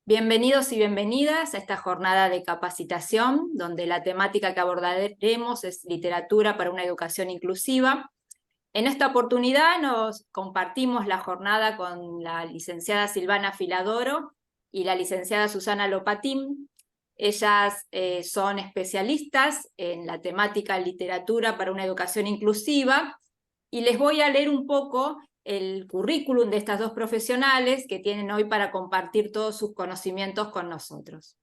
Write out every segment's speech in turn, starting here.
Bienvenidos y bienvenidas a esta jornada de capacitación, donde la temática que abordaremos es literatura para una educación inclusiva. En esta oportunidad nos compartimos la jornada con la licenciada Silvana Filadoro y la licenciada Susana Lopatín. Ellas son especialistas en la temática literatura para una educación inclusiva, y les voy a leer un poco el currículum de estas dos profesionales que tienen hoy para compartir todos sus conocimientos con nosotros.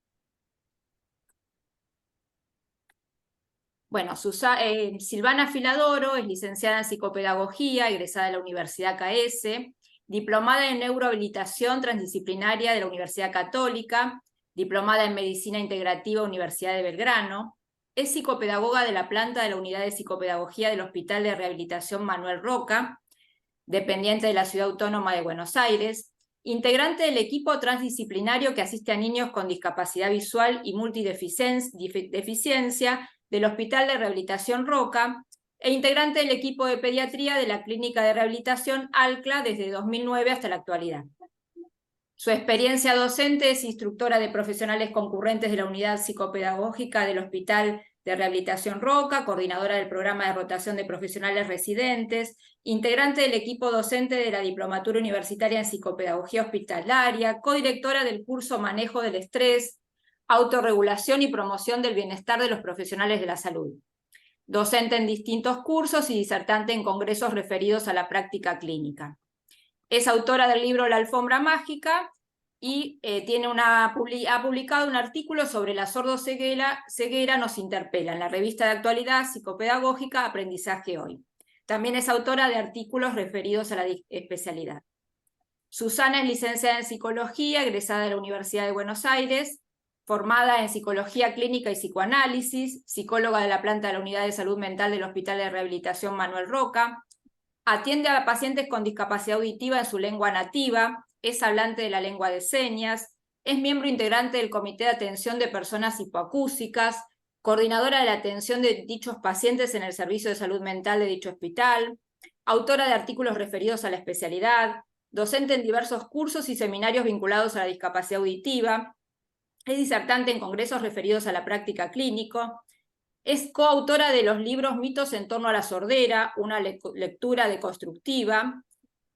Bueno, Silvana Filadoro es licenciada en psicopedagogía, egresada de la Universidad KS, diplomada en neurohabilitación transdisciplinaria de la Universidad Católica, diplomada en medicina integrativa Universidad de Belgrano, es psicopedagoga de la planta de la Unidad de Psicopedagogía del Hospital de Rehabilitación Manuel Roca, dependiente de la Ciudad Autónoma de Buenos Aires, integrante del equipo transdisciplinario que asiste a niños con discapacidad visual y multideficiencia del Hospital de Rehabilitación Roca, e integrante del equipo de pediatría de la Clínica de Rehabilitación ALCLA desde 2009 hasta la actualidad. Su experiencia docente es instructora de profesionales concurrentes de la Unidad Psicopedagógica del Hospital de Rehabilitación Roca, coordinadora del programa de rotación de profesionales residentes, integrante del equipo docente de la Diplomatura Universitaria en Psicopedagogía Hospitalaria, codirectora del curso Manejo del Estrés, Autorregulación y Promoción del Bienestar de los Profesionales de la Salud. Docente en distintos cursos y disertante en congresos referidos a la práctica clínica. Es autora del libro La Alfombra Mágica y ha publicado un artículo sobre la sordoceguera nos interpela en la revista de actualidad psicopedagógica Aprendizaje Hoy. También es autora de artículos referidos a la especialidad. Susana es licenciada en psicología, egresada de la Universidad de Buenos Aires, formada en psicología clínica y psicoanálisis, psicóloga de la planta de la Unidad de Salud Mental del Hospital de Rehabilitación Manuel Roca. Atiende a pacientes con discapacidad auditiva en su lengua nativa, es hablante de la lengua de señas, es miembro integrante del Comité de Atención de Personas Hipoacúsicas, coordinadora de la atención de dichos pacientes en el Servicio de Salud Mental de dicho hospital, autora de artículos referidos a la especialidad, docente en diversos cursos y seminarios vinculados a la discapacidad auditiva, es disertante en congresos referidos a la práctica clínica. Es coautora de los libros Mitos en torno a la sordera, una lectura deconstructiva.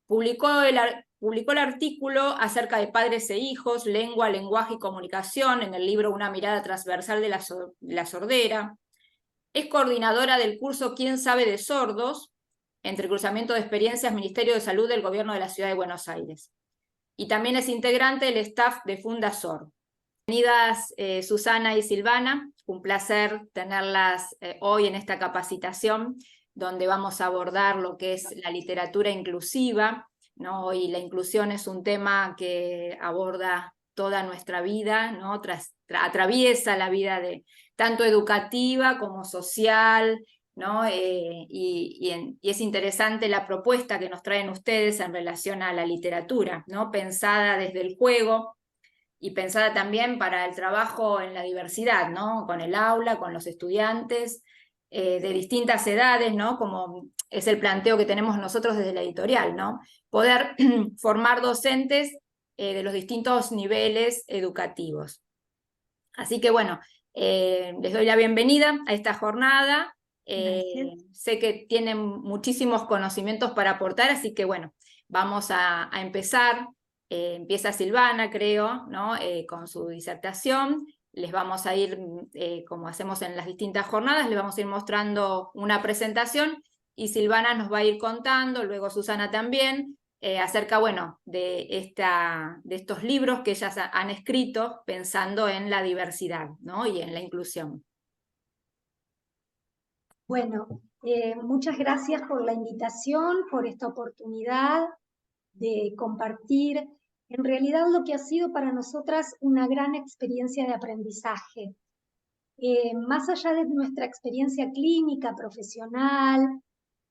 Publicó el artículo acerca de padres e hijos, lengua, lenguaje y comunicación en el libro Una mirada transversal de la sordera. Es coordinadora del curso ¿Quién sabe de sordos? Entrecruzamiento de experiencias, Ministerio de Salud del Gobierno de la Ciudad de Buenos Aires. Y también es integrante del staff de Fundasor. Bienvenidas Susana y Silvana, un placer tenerlas hoy en esta capacitación donde vamos a abordar lo que es la literatura inclusiva, ¿no? Hoy la inclusión es un tema que aborda toda nuestra vida, ¿no? Atraviesa la vida tanto educativa como social, ¿no? Y es interesante la propuesta que nos traen ustedes en relación a la literatura, ¿no? Pensada desde el juego, y pensada también para el trabajo en la diversidad, ¿no? Con el aula, con los estudiantes de distintas edades, ¿no? Como es el planteo que tenemos nosotros desde la editorial, ¿no? Poder formar docentes de los distintos niveles educativos. Así que bueno, les doy la bienvenida a esta jornada. Sé que tienen muchísimos conocimientos para aportar, así que bueno, vamos a empezar. Empieza Silvana, creo, ¿no? Con su disertación. Les vamos a ir, como hacemos en las distintas jornadas, les vamos a ir mostrando una presentación y Silvana nos va a ir contando, luego Susana también, acerca, bueno, de estos libros que ellas han escrito pensando en la diversidad, ¿no? Y en la inclusión. Bueno, muchas gracias por la invitación, por esta oportunidad de compartir en realidad lo que ha sido para nosotras una gran experiencia de aprendizaje. Más allá de nuestra experiencia clínica, profesional,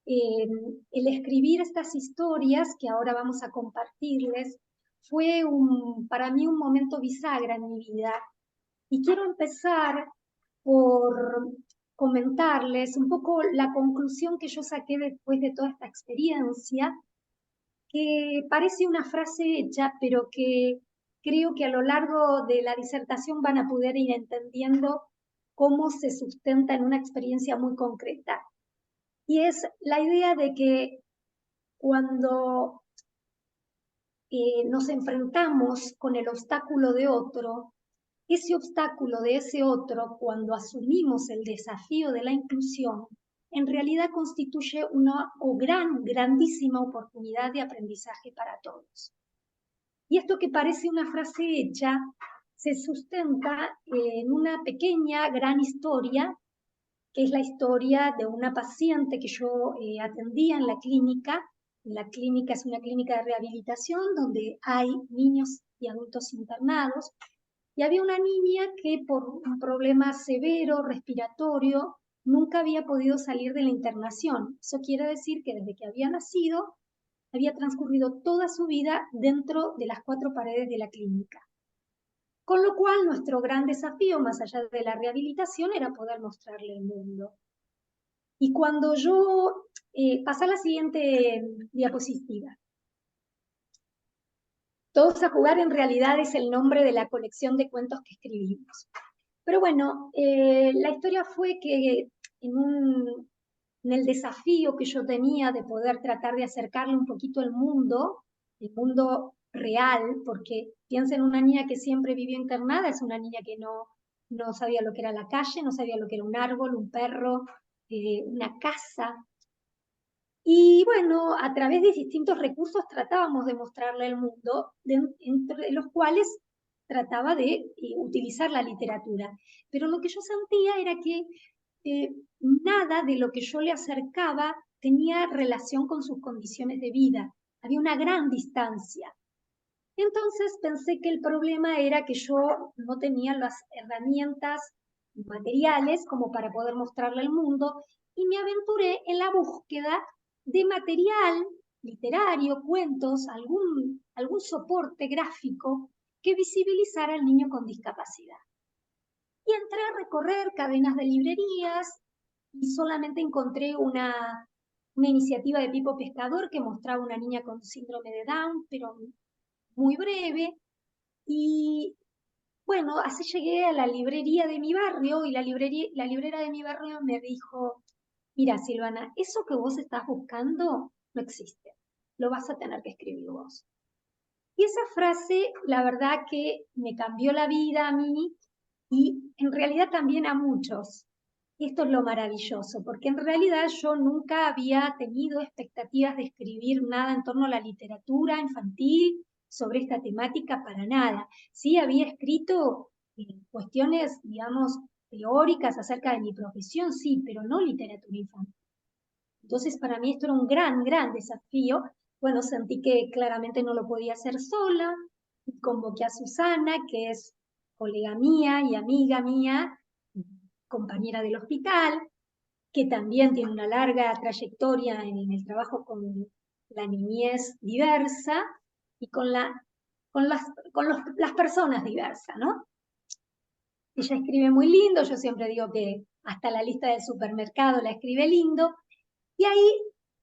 el escribir estas historias que ahora vamos a compartirles fue para mí un momento bisagra en mi vida. Y quiero empezar por comentarles un poco la conclusión que yo saqué después de toda esta experiencia, que parece una frase hecha, pero que creo que a lo largo de la disertación van a poder ir entendiendo cómo se sustenta en una experiencia muy concreta. Y es la idea de que cuando nos enfrentamos con el obstáculo de otro, ese obstáculo de ese otro, cuando asumimos el desafío de la inclusión, en realidad constituye una grandísima oportunidad de aprendizaje para todos. Y esto que parece una frase hecha, se sustenta en una pequeña, gran historia, que es la historia de una paciente que yo atendía en la clínica. La clínica es una clínica de rehabilitación donde hay niños y adultos internados. Y había una niña que por un problema severo respiratorio nunca había podido salir de la internación. Eso quiere decir que desde que había nacido había transcurrido toda su vida dentro de las 4 paredes de la clínica. Con lo cual nuestro gran desafío, más allá de la rehabilitación, era poder mostrarle el mundo. Y cuando yo pasé a la siguiente diapositiva. Todos a jugar en realidad es el nombre de la colección de cuentos que escribimos. Pero bueno, la historia fue que en el desafío que yo tenía de poder tratar de acercarle un poquito el mundo real, porque piensa en una niña que siempre vivió internada, es una niña que no sabía lo que era la calle, no sabía lo que era un árbol, un perro, una casa. Y bueno, a través de distintos recursos tratábamos de mostrarle el mundo, entre los cuales trataba de utilizar la literatura. Pero lo que yo sentía era que nada de lo que yo le acercaba tenía relación con sus condiciones de vida. Había una gran distancia. Entonces pensé que el problema era que yo no tenía las herramientas materiales como para poder mostrarle el mundo y me aventuré en la búsqueda de material literario, cuentos, algún soporte gráfico que visibilizara al niño con discapacidad. Y entré a recorrer cadenas de librerías y solamente encontré una iniciativa de Pipo Pescador que mostraba una niña con síndrome de Down, pero muy breve. Y bueno, así llegué a la librería de mi barrio y la librera de mi barrio me dijo, mira Silvana, eso que vos estás buscando no existe, lo vas a tener que escribir vos. Y esa frase, la verdad que me cambió la vida a mí y en realidad también a muchos. Esto es lo maravilloso, porque en realidad yo nunca había tenido expectativas de escribir nada en torno a la literatura infantil sobre esta temática para nada. Sí había escrito cuestiones, digamos, teóricas acerca de mi profesión, sí, pero no literatura infantil. Entonces para mí esto era un gran desafío. Bueno, sentí que claramente no lo podía hacer sola, convoqué a Susana, que es colega mía y amiga mía, compañera del hospital, que también tiene una larga trayectoria en el trabajo con la niñez diversa y con las personas diversas, ¿no? Ella escribe muy lindo, yo siempre digo que hasta la lista del supermercado la escribe lindo, y ahí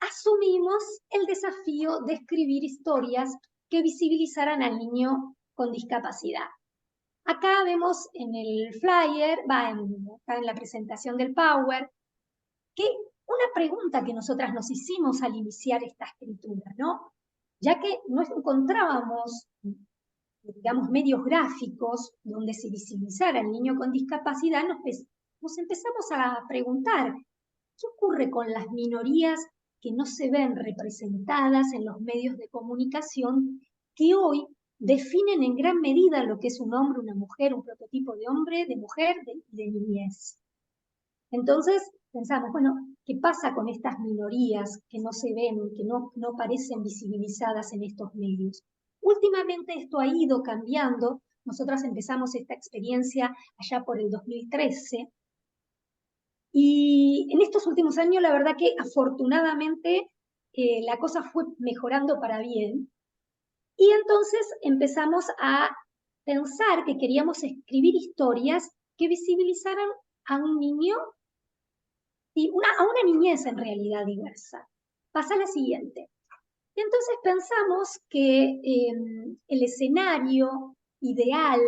asumimos el desafío de escribir historias que visibilizaran al niño con discapacidad. Acá vemos en el flyer, acá en la presentación del Power, que una pregunta que nosotras nos hicimos al iniciar esta escritura, ¿no? Ya que no encontrábamos, digamos, medios gráficos donde se visibilizara al niño con discapacidad, nos empezamos a preguntar, ¿qué ocurre con las minorías que no se ven representadas en los medios de comunicación que hoy definen en gran medida lo que es un hombre, una mujer, un prototipo de hombre, de mujer, de niñez? Entonces pensamos, bueno, ¿qué pasa con estas minorías que no se ven, que no parecen visibilizadas en estos medios? Últimamente esto ha ido cambiando. Nosotras empezamos esta experiencia allá por el 2013. Y en estos últimos años, la verdad que afortunadamente la cosa fue mejorando para bien. Y entonces empezamos a pensar que queríamos escribir historias que visibilizaran a un niño y a una niñez en realidad diversa. Pasa la siguiente. Y entonces pensamos que el escenario ideal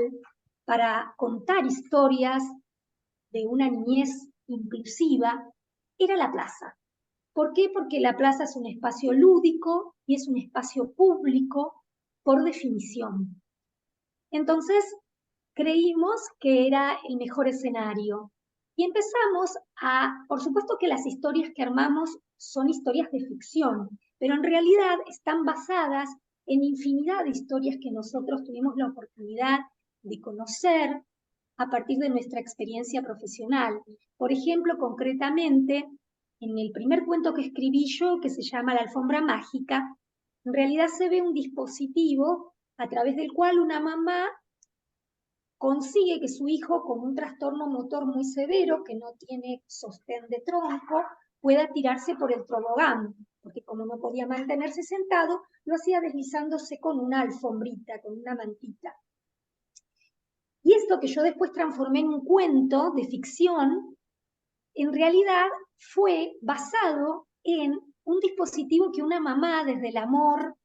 para contar historias de una niñez inclusiva era la plaza. ¿Por qué? Porque la plaza es un espacio lúdico y es un espacio público por definición. Entonces, creímos que era el mejor escenario. Y empezamos por supuesto que las historias que armamos son historias de ficción, pero en realidad están basadas en infinidad de historias que nosotros tuvimos la oportunidad de conocer a partir de nuestra experiencia profesional. Por ejemplo, concretamente, en el primer cuento que escribí yo, que se llama La alfombra mágica, en realidad se ve un dispositivo a través del cual una mamá consigue que su hijo, con un trastorno motor muy severo, que no tiene sostén de tronco, pueda tirarse por el tobogán, porque como no podía mantenerse sentado, lo hacía deslizándose con una alfombrita, con una mantita. Y esto que yo después transformé en un cuento de ficción, en realidad fue basado en un dispositivo que una mamá desde el amor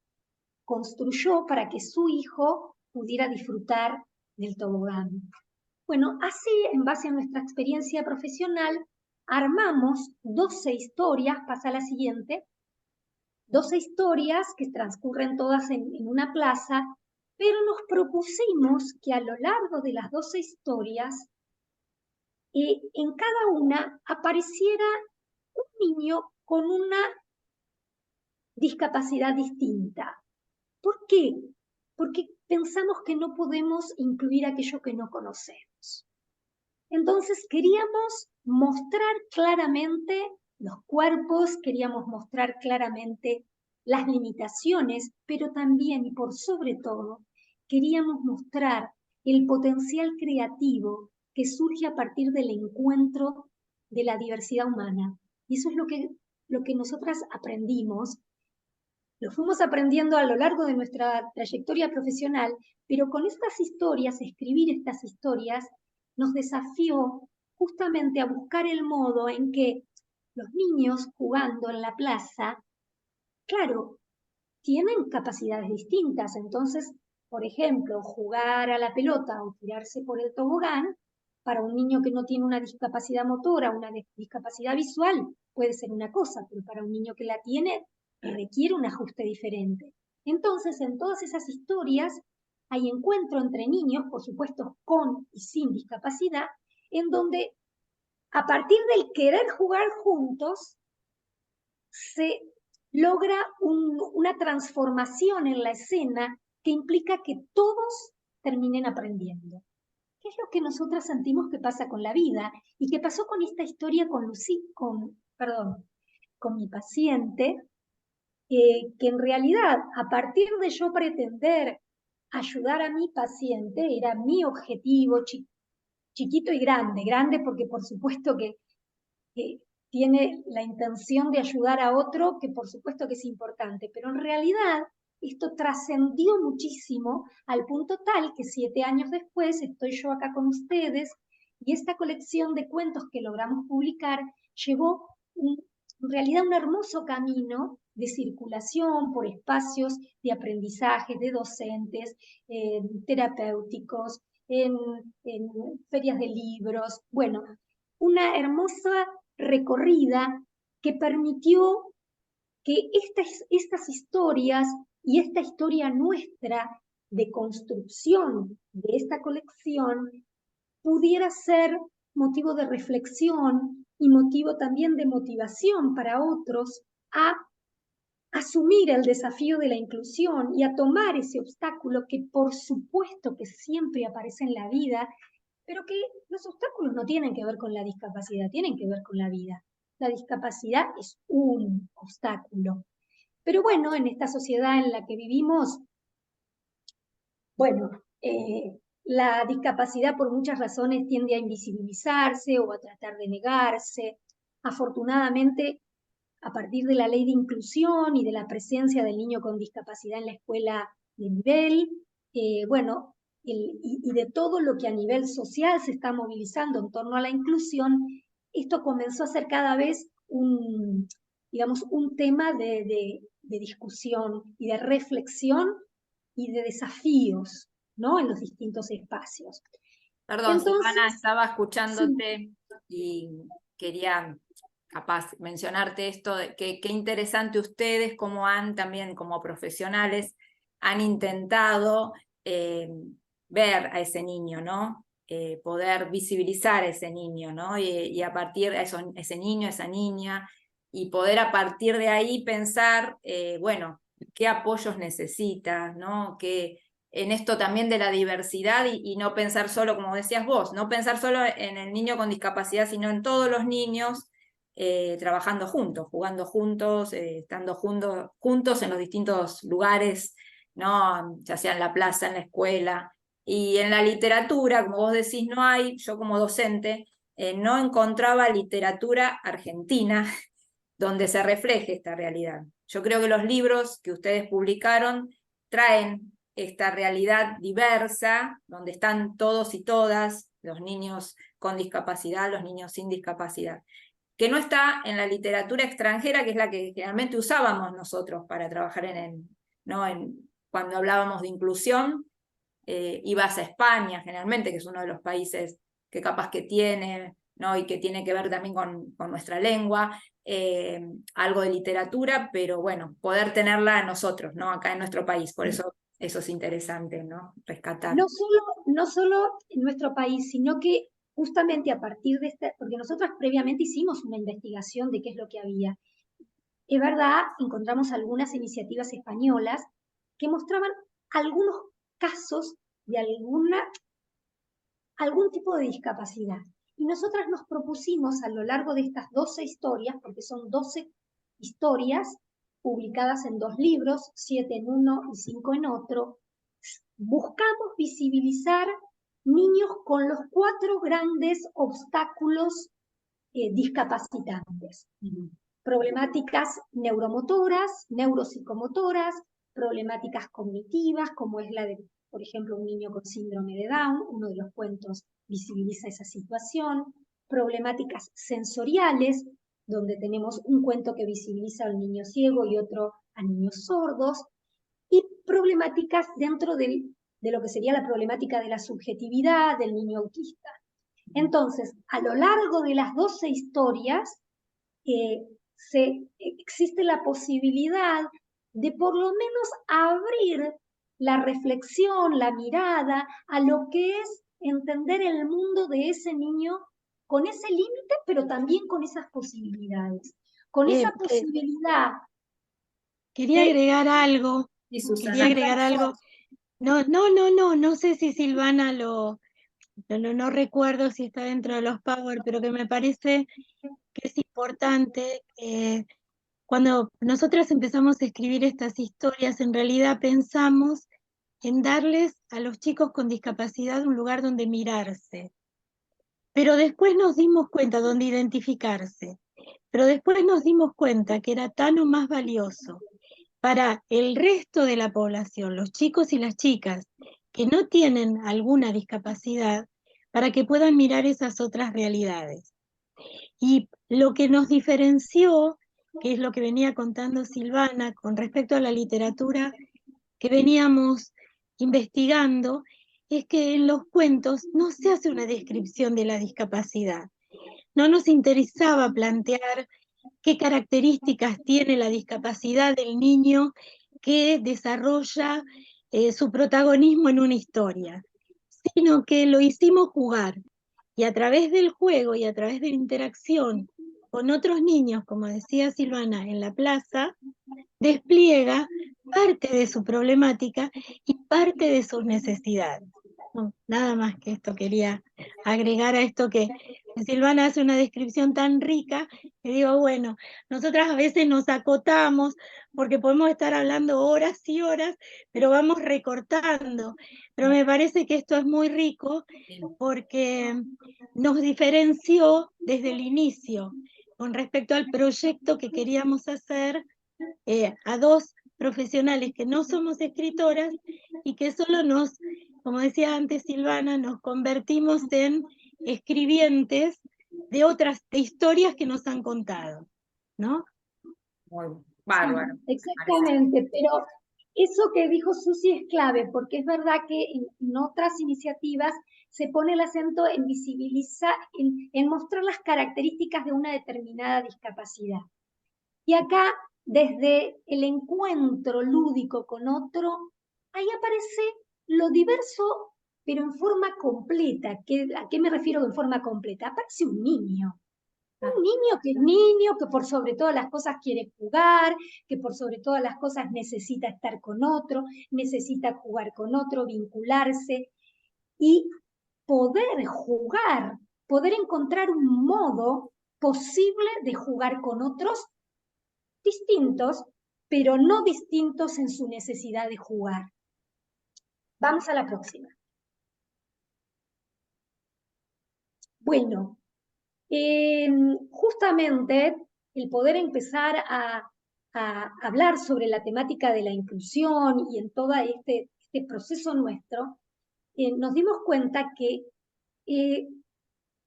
construyó para que su hijo pudiera disfrutar del tobogán. Bueno, así, en base a nuestra experiencia profesional, armamos 12 historias, pasa la siguiente, 12 historias que transcurren todas en una plaza, pero nos propusimos que a lo largo de las 12 historias, en cada una apareciera un niño con una discapacidad distinta. ¿Por qué? Porque pensamos que no podemos incluir aquello que no conocemos. Entonces queríamos mostrar claramente los cuerpos, queríamos mostrar claramente las limitaciones, pero también y por sobre todo, queríamos mostrar el potencial creativo que surge a partir del encuentro de la diversidad humana. Y eso es lo que nosotras aprendimos. Lo fuimos aprendiendo a lo largo de nuestra trayectoria profesional, pero con estas historias, escribir estas historias, nos desafió justamente a buscar el modo en que los niños jugando en la plaza, claro, tienen capacidades distintas. Entonces, por ejemplo, jugar a la pelota o tirarse por el tobogán, para un niño que no tiene una discapacidad motora, una discapacidad visual, puede ser una cosa, pero para un niño que la tiene, requiere un ajuste diferente. Entonces, en todas esas historias hay encuentro entre niños, por supuesto, con y sin discapacidad, en donde a partir del querer jugar juntos, se logra una transformación en la escena que implica que todos terminen aprendiendo. ¿Qué es lo que nosotras sentimos que pasa con la vida? Y que pasó con esta historia con con mi paciente, que en realidad, a partir de yo pretender ayudar a mi paciente, era mi objetivo chiquito y grande. Grande porque por supuesto que tiene la intención de ayudar a otro, que por supuesto que es importante, pero en realidad esto trascendió muchísimo al punto tal que 7 años después estoy yo acá con ustedes y esta colección de cuentos que logramos publicar llevó en realidad un hermoso camino de circulación por espacios de aprendizaje de docentes, terapéuticos, en ferias de libros, bueno, una hermosa recorrida que permitió que estas historias y esta historia nuestra de construcción de esta colección pudiera ser motivo de reflexión y motivo también de motivación para otros a asumir el desafío de la inclusión y a tomar ese obstáculo que por supuesto que siempre aparece en la vida, pero que los obstáculos no tienen que ver con la discapacidad, tienen que ver con la vida. La discapacidad es un obstáculo. Pero bueno, en esta sociedad en la que vivimos, bueno, la discapacidad por muchas razones tiende a invisibilizarse o a tratar de negarse. Afortunadamente, a partir de la ley de inclusión y de la presencia del niño con discapacidad en la escuela de nivel, bueno, y de todo lo que a nivel social se está movilizando en torno a la inclusión, esto comenzó a ser cada vez digamos, un tema de discusión y de reflexión y de desafíos. ¿no? En los distintos espacios. Perdón, Silvana, Entonces, estaba sí, escuchándote y quería capaz mencionarte esto, de que qué interesante ustedes, como han también como profesionales, han intentado ver a ese niño, ¿no? Poder visibilizar a ese niño, ¿no? Y a partir de eso, ese niño, esa niña, y poder a partir de ahí pensar, bueno, qué apoyos necesita, ¿no? En esto también de la diversidad y no pensar solo, como decías vos, no pensar solo en el niño con discapacidad, sino en todos los niños trabajando juntos, jugando juntos, estando juntos en los distintos lugares, ¿no? Ya sea en la plaza, en la escuela. Y en la literatura, como vos decís, no hay, yo como docente, no encontraba literatura argentina donde se refleje esta realidad. Yo creo que los libros que ustedes publicaron traen esta realidad diversa, donde están todos y todas, los niños con discapacidad, los niños sin discapacidad, que no está en la literatura extranjera, que es la que generalmente usábamos nosotros para trabajar ¿no? Cuando hablábamos de inclusión, ibas a España generalmente, que es uno de los países que capaz que tiene, ¿no? Y que tiene que ver también con nuestra lengua, algo de literatura, pero bueno, poder tenerla nosotros, ¿no? Acá en nuestro país, por eso es interesante, ¿no? Rescatar. no solo en nuestro país, sino que justamente a partir de porque nosotros previamente hicimos una investigación de qué es lo que había. Es verdad, encontramos algunas iniciativas españolas que mostraban algunos casos de algún tipo de discapacidad. Y nosotras nos propusimos a lo largo de estas 12 historias, porque son 12 historias publicadas en 2 libros, 7 en uno y 5 en otro, buscamos visibilizar niños con los 4 grandes obstáculos discapacitantes. Problemáticas neuromotoras, neuropsicomotoras, problemáticas cognitivas, como es la de, por ejemplo, un niño con síndrome de Down, uno de los cuentos visibiliza esa situación, problemáticas sensoriales, donde tenemos un cuento que visibiliza al niño ciego y otro a niños sordos, y problemáticas dentro de lo que sería la problemática de la subjetividad del niño autista. Entonces, a lo largo de las 12 historias, existe la posibilidad de por lo menos abrir la reflexión, la mirada a lo que es entender el mundo de ese niño con ese límite, pero también con esas posibilidades. Con esa posibilidad Quería de... agregar algo, Y quería Susana. agregar algo. No sé si Silvana no recuerdo si está dentro de los Power, pero que me parece que es importante. Cuando nosotras empezamos a escribir estas historias, en realidad pensamos en darles a los chicos con discapacidad un lugar donde mirarse. Pero después nos dimos cuenta, donde identificarse. Pero después nos dimos cuenta que era tan o más valioso para el resto de la población, los chicos y las chicas que no tienen alguna discapacidad, para que puedan mirar esas otras realidades. Y lo que nos diferenció, que es lo que venía contando Silvana con respecto a la literatura que veníamos investigando, es que en los cuentos no se hace una descripción de la discapacidad. No nos interesaba plantear qué características tiene la discapacidad del niño que desarrolla su protagonismo en una historia, sino que lo hicimos jugar. Y a través del juego y a través de la interacción con otros niños, como decía Silvana, en la plaza, despliega parte de su problemática y parte de sus necesidades. No, nada más que esto quería agregar a esto que Silvana hace una descripción tan rica, que digo, bueno, nosotras a veces nos acotamos porque podemos estar hablando horas y horas, pero vamos recortando. Pero me parece que esto es muy rico porque nos diferenció desde el inicio con respecto al proyecto que queríamos hacer a 2 profesionales que no somos escritoras y que solo como decía antes Silvana, nos convertimos en escribientes de historias que nos han contado, ¿no? Muy bárbaro. Exactamente, pero Eso que dijo Susi es clave, porque es verdad que en otras iniciativas se pone el acento en visibilizar, en mostrar las características de una determinada discapacidad. Y acá, desde el encuentro lúdico con otro, ahí aparece lo diverso, pero en forma completa. ¿A qué me refiero en forma completa? Aparece un niño. Un niño que es niño, que por sobre todas las cosas quiere jugar, que por sobre todas las cosas necesita estar con otro, necesita jugar con otro, vincularse y poder jugar, poder encontrar un modo posible de jugar con otros distintos, pero no distintos en su necesidad de jugar. Vamos a la próxima. Bueno, justamente el poder empezar a hablar sobre la temática de la inclusión y en todo este proceso nuestro, nos dimos cuenta que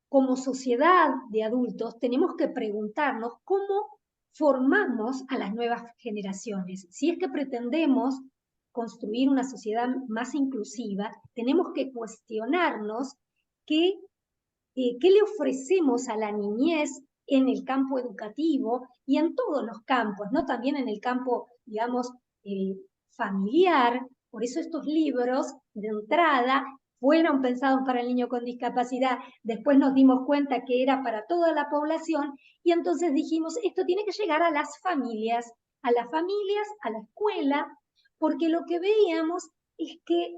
como sociedad de adultos tenemos que preguntarnos cómo formamos a las nuevas generaciones. Si es que pretendemos construir una sociedad más inclusiva, tenemos que cuestionarnos qué le ofrecemos a la niñez en el campo educativo y en todos los campos, ¿no? También en el campo, digamos, familiar. Por eso estos libros de entrada fueron pensados para el niño con discapacidad. Después nos dimos cuenta que era para toda la población y entonces dijimos, esto tiene que llegar a las familias, a la escuela, porque lo que veíamos es que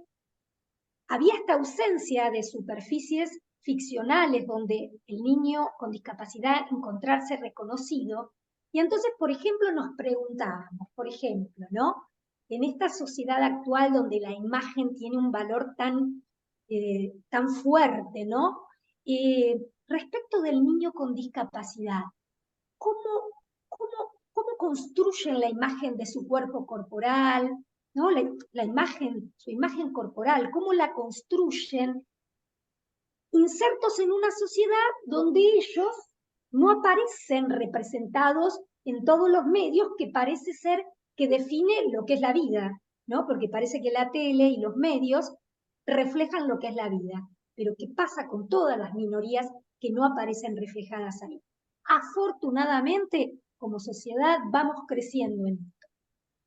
había esta ausencia de superficies ficcionales donde el niño con discapacidad encontrarse reconocido. Y entonces, por ejemplo, nos preguntábamos, por ejemplo, ¿no? En esta sociedad actual donde la imagen tiene un valor tan fuerte, ¿no? Respecto del niño con discapacidad, ¿cómo, cómo construyen la imagen de su cuerpo corporal, ¿no? La imagen, su imagen corporal, cómo la construyen insertos en una sociedad donde ellos no aparecen representados en todos los medios que parece ser que define lo que es la vida, ¿no? Porque parece que la tele y los medios reflejan lo que es la vida. Pero ¿qué pasa con todas las minorías que no aparecen reflejadas ahí? Afortunadamente, como sociedad, vamos creciendo en esto.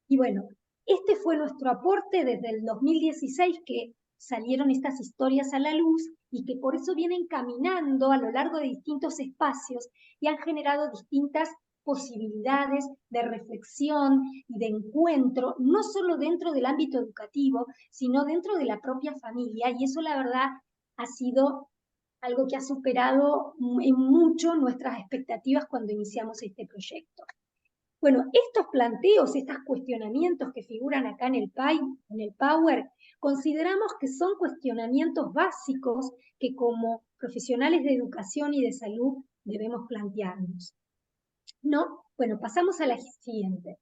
Y bueno, este fue nuestro aporte desde el 2016 que salieron estas historias a la luz y que por eso vienen caminando a lo largo de distintos espacios y han generado distintas posibilidades de reflexión y de encuentro, no solo dentro del ámbito educativo, sino dentro de la propia familia. Y eso, la verdad, ha sido algo que ha superado en mucho nuestras expectativas cuando iniciamos este proyecto. Bueno, estos planteos, estos cuestionamientos que figuran acá en el Power, consideramos que son cuestionamientos básicos que como profesionales de educación y de salud debemos plantearnos. ¿No? Bueno, pasamos a la siguiente.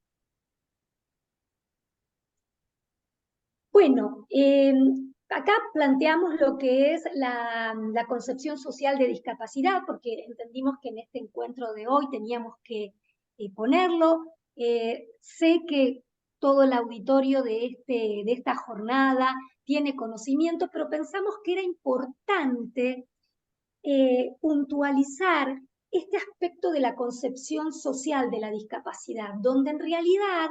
Bueno, acá planteamos lo que es la concepción social de discapacidad, porque entendimos que en este encuentro de hoy teníamos que ponerlo. Sé que todo el auditorio de esta jornada tiene conocimiento, pero pensamos que era importante puntualizar este aspecto de la concepción social de la discapacidad, donde en realidad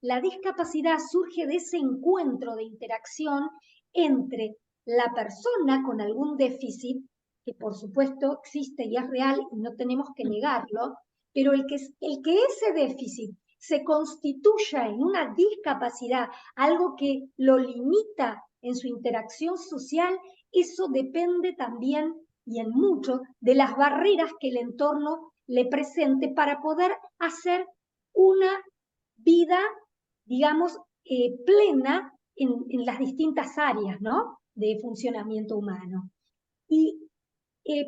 la discapacidad surge de ese encuentro de interacción entre la persona con algún déficit, que por supuesto existe y es real y no tenemos que negarlo, pero el que ese déficit se constituya en una discapacidad, algo que lo limita en su interacción social, eso depende también y en mucho de las barreras que el entorno le presente para poder hacer una vida, digamos, plena en las distintas áreas, ¿no?, de funcionamiento humano. Y,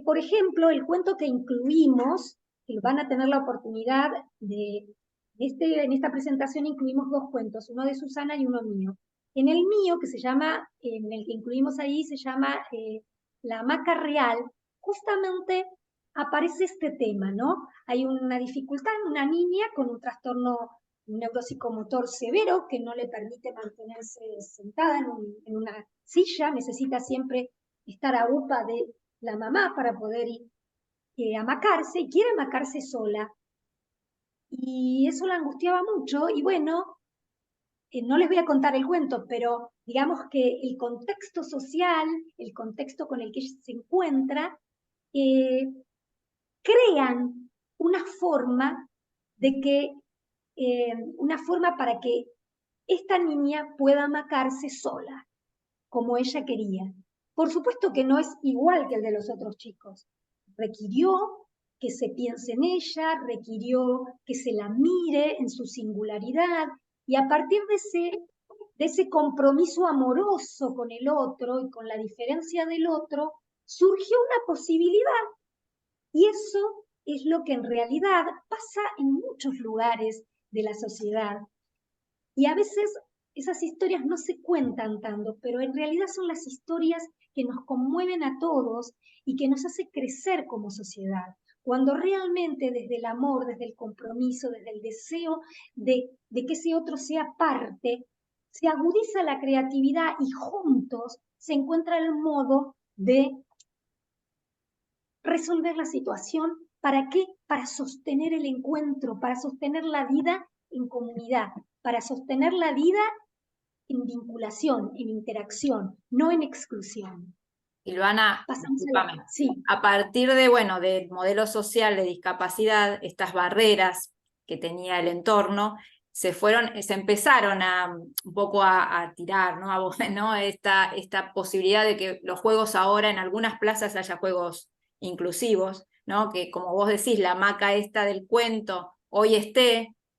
por ejemplo, el cuento que incluimos, que van a tener la oportunidad en esta presentación incluimos dos cuentos, uno de Susana y uno mío. En el mío, en el que incluimos ahí, se llama La hamaca real, justamente aparece este tema, ¿no? Hay una dificultad en una niña con un trastorno neuropsicomotor severo que no le permite mantenerse sentada en una silla, necesita siempre estar a upa de la mamá para poder amacarse, y quiere amacarse sola. Y eso la angustiaba mucho, y bueno, no les voy a contar el cuento, pero digamos que el contexto social, el contexto con el que ella se encuentra, crean una forma de que, una forma para que esta niña pueda amacarse sola, como ella quería. Por supuesto que no es igual que el de los otros chicos. Requirió que se piense en ella, requirió que se la mire en su singularidad, y a partir de ese compromiso amoroso con el otro y con la diferencia del otro, surgió una posibilidad. Y eso es lo que en realidad pasa en muchos lugares de la sociedad. Y a veces esas historias no se cuentan tanto, pero en realidad son las historias que nos conmueven a todos y que nos hace crecer como sociedad. Cuando realmente desde el amor, desde el compromiso, desde el deseo de que ese otro sea parte, se agudiza la creatividad y juntos se encuentra el modo de resolver la situación. ¿Para qué? Para sostener el encuentro, para sostener la vida en comunidad, para sostener la vida en vinculación, en interacción, no en exclusión. Silvana, Pasamos discúlpame. Sí. A partir de, bueno, del modelo social de discapacidad, estas barreras que tenía el entorno, se empezaron un poco a tirar, ¿no? ¿no? Esta posibilidad de que los juegos ahora en algunas plazas haya juegos inclusivos, ¿no? Que como vos decís, la hamaca esta del cuento hoy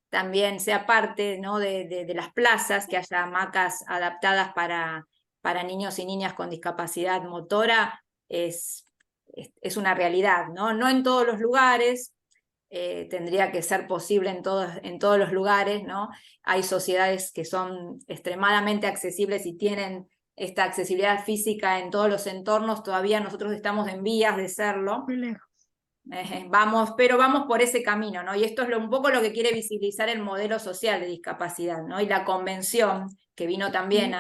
también sea parte, ¿no? de las plazas, que haya hamacas adaptadas para niños y niñas con discapacidad motora, es una realidad, ¿no? No en todos los lugares, tendría que ser posible en todos los lugares, ¿no? Hay sociedades que son extremadamente accesibles y tienen esta accesibilidad física en todos los entornos, todavía nosotros estamos en vías de serlo. Muy lejos. Pero vamos por ese camino, ¿no? Y esto es un poco lo que quiere visibilizar el modelo social de discapacidad, ¿no? Y la convención que vino también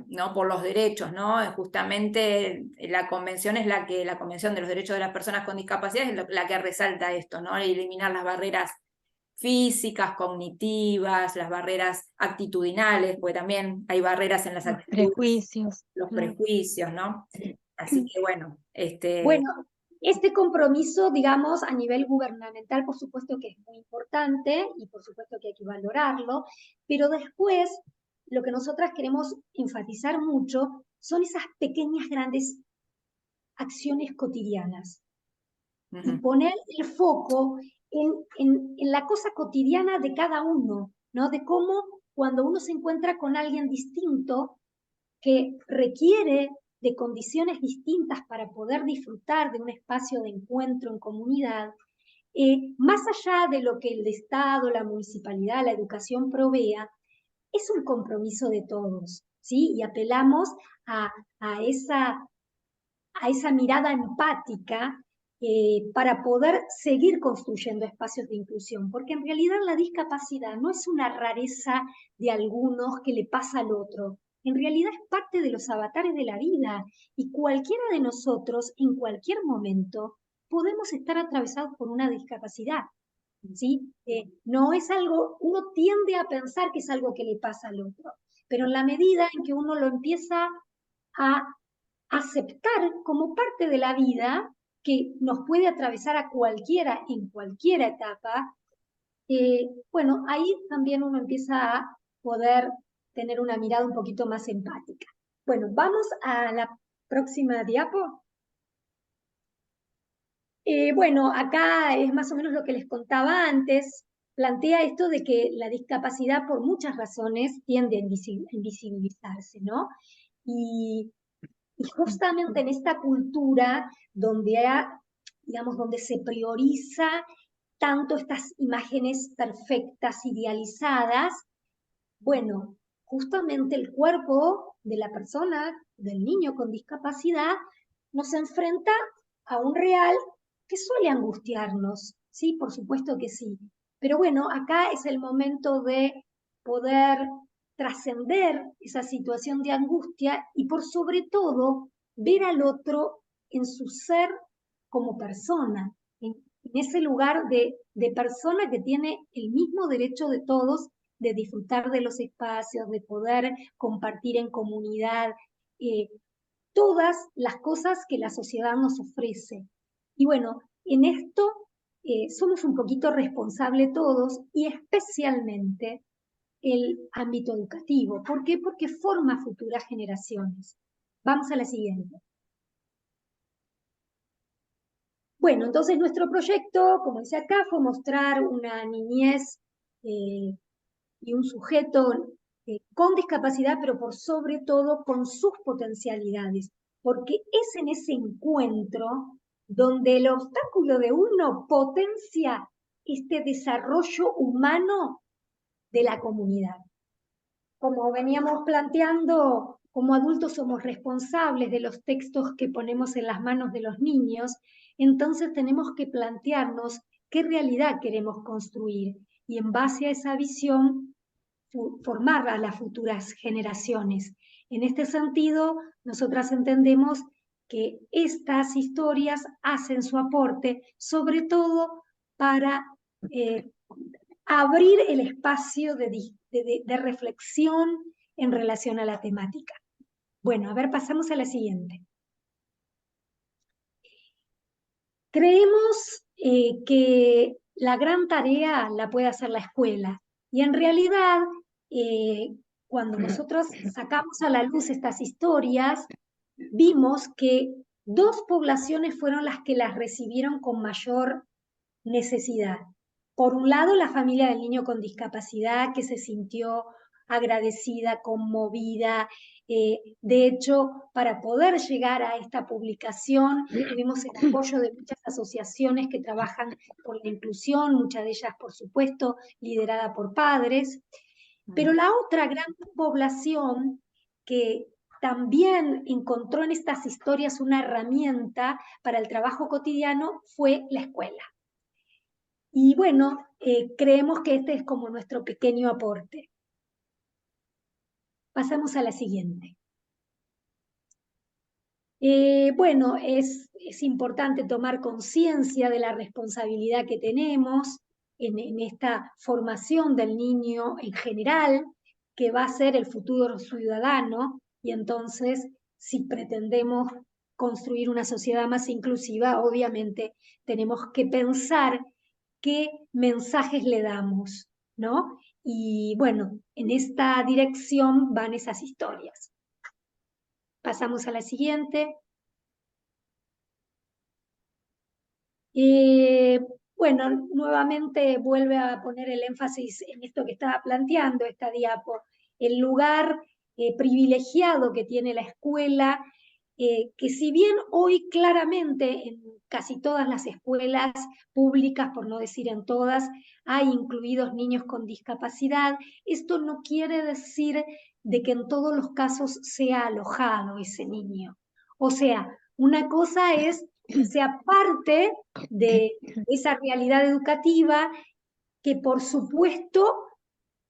¿no? por los derechos, ¿no? Justamente la convención es la Convención de los Derechos de las Personas con Discapacidad es la que resalta esto, ¿no? Eliminar las barreras físicas, cognitivas, las barreras actitudinales, porque también hay barreras en las actitudes, prejuicios. los Claro. prejuicios, ¿no? Así que bueno, Bueno, este compromiso, digamos, a nivel gubernamental, por supuesto que es muy importante y por supuesto que hay que valorarlo, pero después lo que nosotras queremos enfatizar mucho son esas pequeñas, grandes acciones cotidianas. Y poner el foco en la cosa cotidiana de cada uno, ¿no? De cómo cuando uno se encuentra con alguien distinto que requiere de condiciones distintas para poder disfrutar de un espacio de encuentro en comunidad, más allá de lo que el Estado, la municipalidad, la educación provea, es un compromiso de todos, ¿sí? Y apelamos a esa mirada empática para poder seguir construyendo espacios de inclusión, porque en realidad la discapacidad no es una rareza de algunos que le pasa al otro, en realidad es parte de los avatares de la vida, y cualquiera de nosotros en cualquier momento podemos estar atravesados por una discapacidad, ¿sí? No es algo, uno tiende a pensar que es algo que le pasa al otro, pero en la medida en que uno lo empieza a aceptar como parte de la vida, que nos puede atravesar a cualquiera en cualquier etapa, bueno, ahí también uno empieza a poder tener una mirada un poquito más empática. Bueno, vamos a la próxima diapo. Bueno, acá es más o menos lo que les contaba antes, plantea esto de que la discapacidad por muchas razones tiende a invisibilizarse, ¿no? Y justamente en esta cultura donde digamos, donde se prioriza tanto estas imágenes perfectas, idealizadas, bueno, justamente el cuerpo de la persona, del niño con discapacidad, nos enfrenta a un real que suele angustiarnos, ¿sí? Por supuesto que sí. Pero bueno, acá es el momento de poder trascender esa situación de angustia y por sobre todo ver al otro en su ser como persona, en ese lugar de persona que tiene el mismo derecho de todos de disfrutar de los espacios, de poder compartir en comunidad, todas las cosas que la sociedad nos ofrece. Y bueno, en esto somos un poquito responsables todos y especialmente el ámbito educativo. ¿Por qué? Porque forma futuras generaciones. Vamos a la siguiente. Bueno, entonces nuestro proyecto, como dice acá, fue mostrar una niñez y un sujeto con discapacidad, pero por sobre todo con sus potencialidades, porque es en ese encuentro donde el obstáculo de uno potencia este desarrollo humano de la comunidad. Como veníamos planteando, como adultos somos responsables de los textos que ponemos en las manos de los niños, entonces tenemos que plantearnos qué realidad queremos construir y en base a esa visión formar a las futuras generaciones. En este sentido, nosotras entendemos que estas historias hacen su aporte, sobre todo para abrir el espacio de reflexión en relación a la temática. Bueno, a ver, pasamos a la siguiente. Creemos que la gran tarea la puede hacer la escuela y en realidad cuando nosotros sacamos a la luz estas historias, vimos que dos poblaciones fueron las que las recibieron con mayor necesidad. Por un lado, la familia del niño con discapacidad que se sintió agradecida, conmovida. De hecho, para poder llegar a esta publicación, tuvimos el apoyo de muchas asociaciones que trabajan por la inclusión, muchas de ellas, por supuesto, liderada por padres. Pero la otra gran población que también encontró en estas historias una herramienta para el trabajo cotidiano fue la escuela. Y bueno, creemos que este es como nuestro pequeño aporte. Pasamos a la siguiente. Bueno, es importante tomar conciencia de la responsabilidad que tenemos en esta formación del niño en general, que va a ser el futuro ciudadano, y entonces, si pretendemos construir una sociedad más inclusiva, obviamente tenemos que pensar qué mensajes le damos, ¿no? Y bueno, en esta dirección van esas historias. Pasamos a la siguiente. Bueno, nuevamente vuelve a poner el énfasis en esto que estaba planteando esta diapo, el lugar privilegiado que tiene la escuela, que si bien hoy claramente en casi todas las escuelas públicas, por no decir en todas, hay incluidos niños con discapacidad, esto no quiere decir de que en todos los casos sea alojado ese niño. O sea, una cosa es que sea parte de esa realidad educativa que por supuesto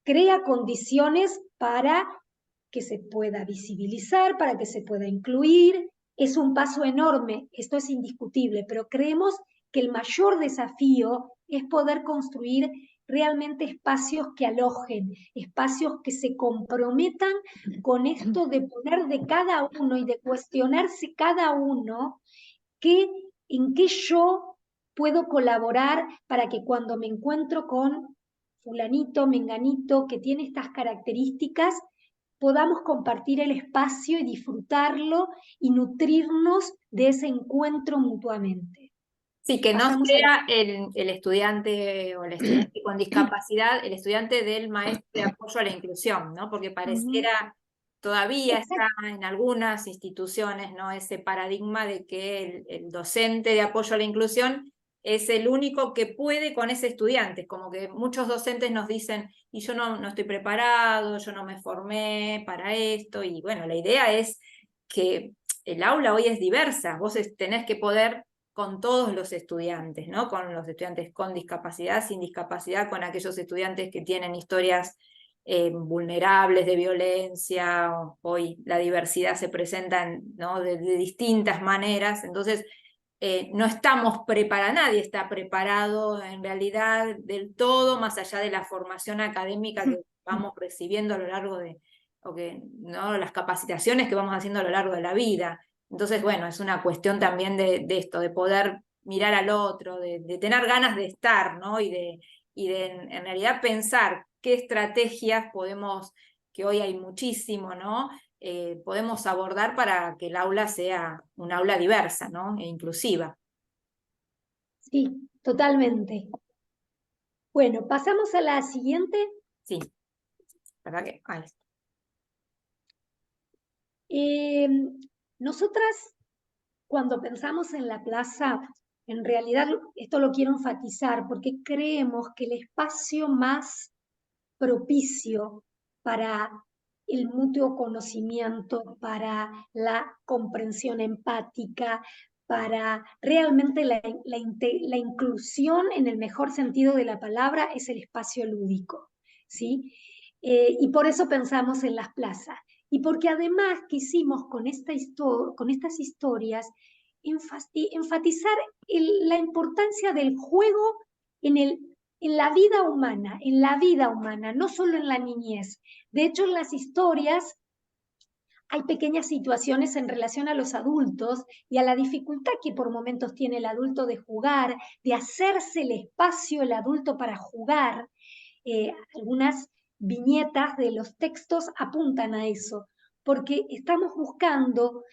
crea condiciones para que se pueda visibilizar, para que se pueda incluir. Es un paso enorme, esto es indiscutible, pero creemos que el mayor desafío es poder construir realmente espacios que alojen, espacios que se comprometan con esto de poner de cada uno y de cuestionarse cada uno en qué yo puedo colaborar para que cuando me encuentro con fulanito, menganito, que tiene estas características, podamos compartir el espacio y disfrutarlo y nutrirnos de ese encuentro mutuamente. Sí, que no sea el estudiante o el estudiante con discapacidad, el estudiante del maestro de apoyo a la inclusión, ¿no? Porque pareciera, todavía está en algunas instituciones, ¿no? Ese paradigma de que el docente de apoyo a la inclusión es el único que puede con ese estudiante, como que muchos docentes nos dicen, y yo no estoy preparado, yo no me formé para esto, y bueno, la idea es que el aula hoy es diversa, vos tenés que poder con todos los estudiantes, ¿no? Con los estudiantes con discapacidad, sin discapacidad, con aquellos estudiantes que tienen historias vulnerables de violencia. Hoy la diversidad se presenta, ¿no? de distintas maneras, entonces no estamos preparados, nadie está preparado en realidad del todo, más allá de la formación académica que vamos recibiendo a lo largo de, ¿no? las capacitaciones que vamos haciendo a lo largo de la vida. Entonces, bueno, es una cuestión también de esto, de poder mirar al otro, de tener ganas de estar, ¿no? Y de en realidad pensar qué estrategias podemos, que hoy hay muchísimo, ¿no? Podemos abordar para que el aula sea un aula diversa, ¿no? E inclusiva. Sí, totalmente. Bueno, pasamos a la siguiente. Sí, ¿verdad que? Ahí está. Nosotras, cuando pensamos en la plaza, en realidad esto lo quiero enfatizar porque creemos que el espacio más propicio para el mutuo conocimiento, para la comprensión empática, para realmente la inclusión en el mejor sentido de la palabra es el espacio lúdico, ¿sí? Y por eso pensamos en las plazas. Y porque además quisimos con estas historias enfatizar la importancia del juego en la vida humana, no solo en la niñez. De hecho, en las historias hay pequeñas situaciones en relación a los adultos y a la dificultad que por momentos tiene el adulto de jugar, de hacerse el espacio el adulto para jugar. Algunas viñetas de los textos apuntan a eso, porque estamos buscando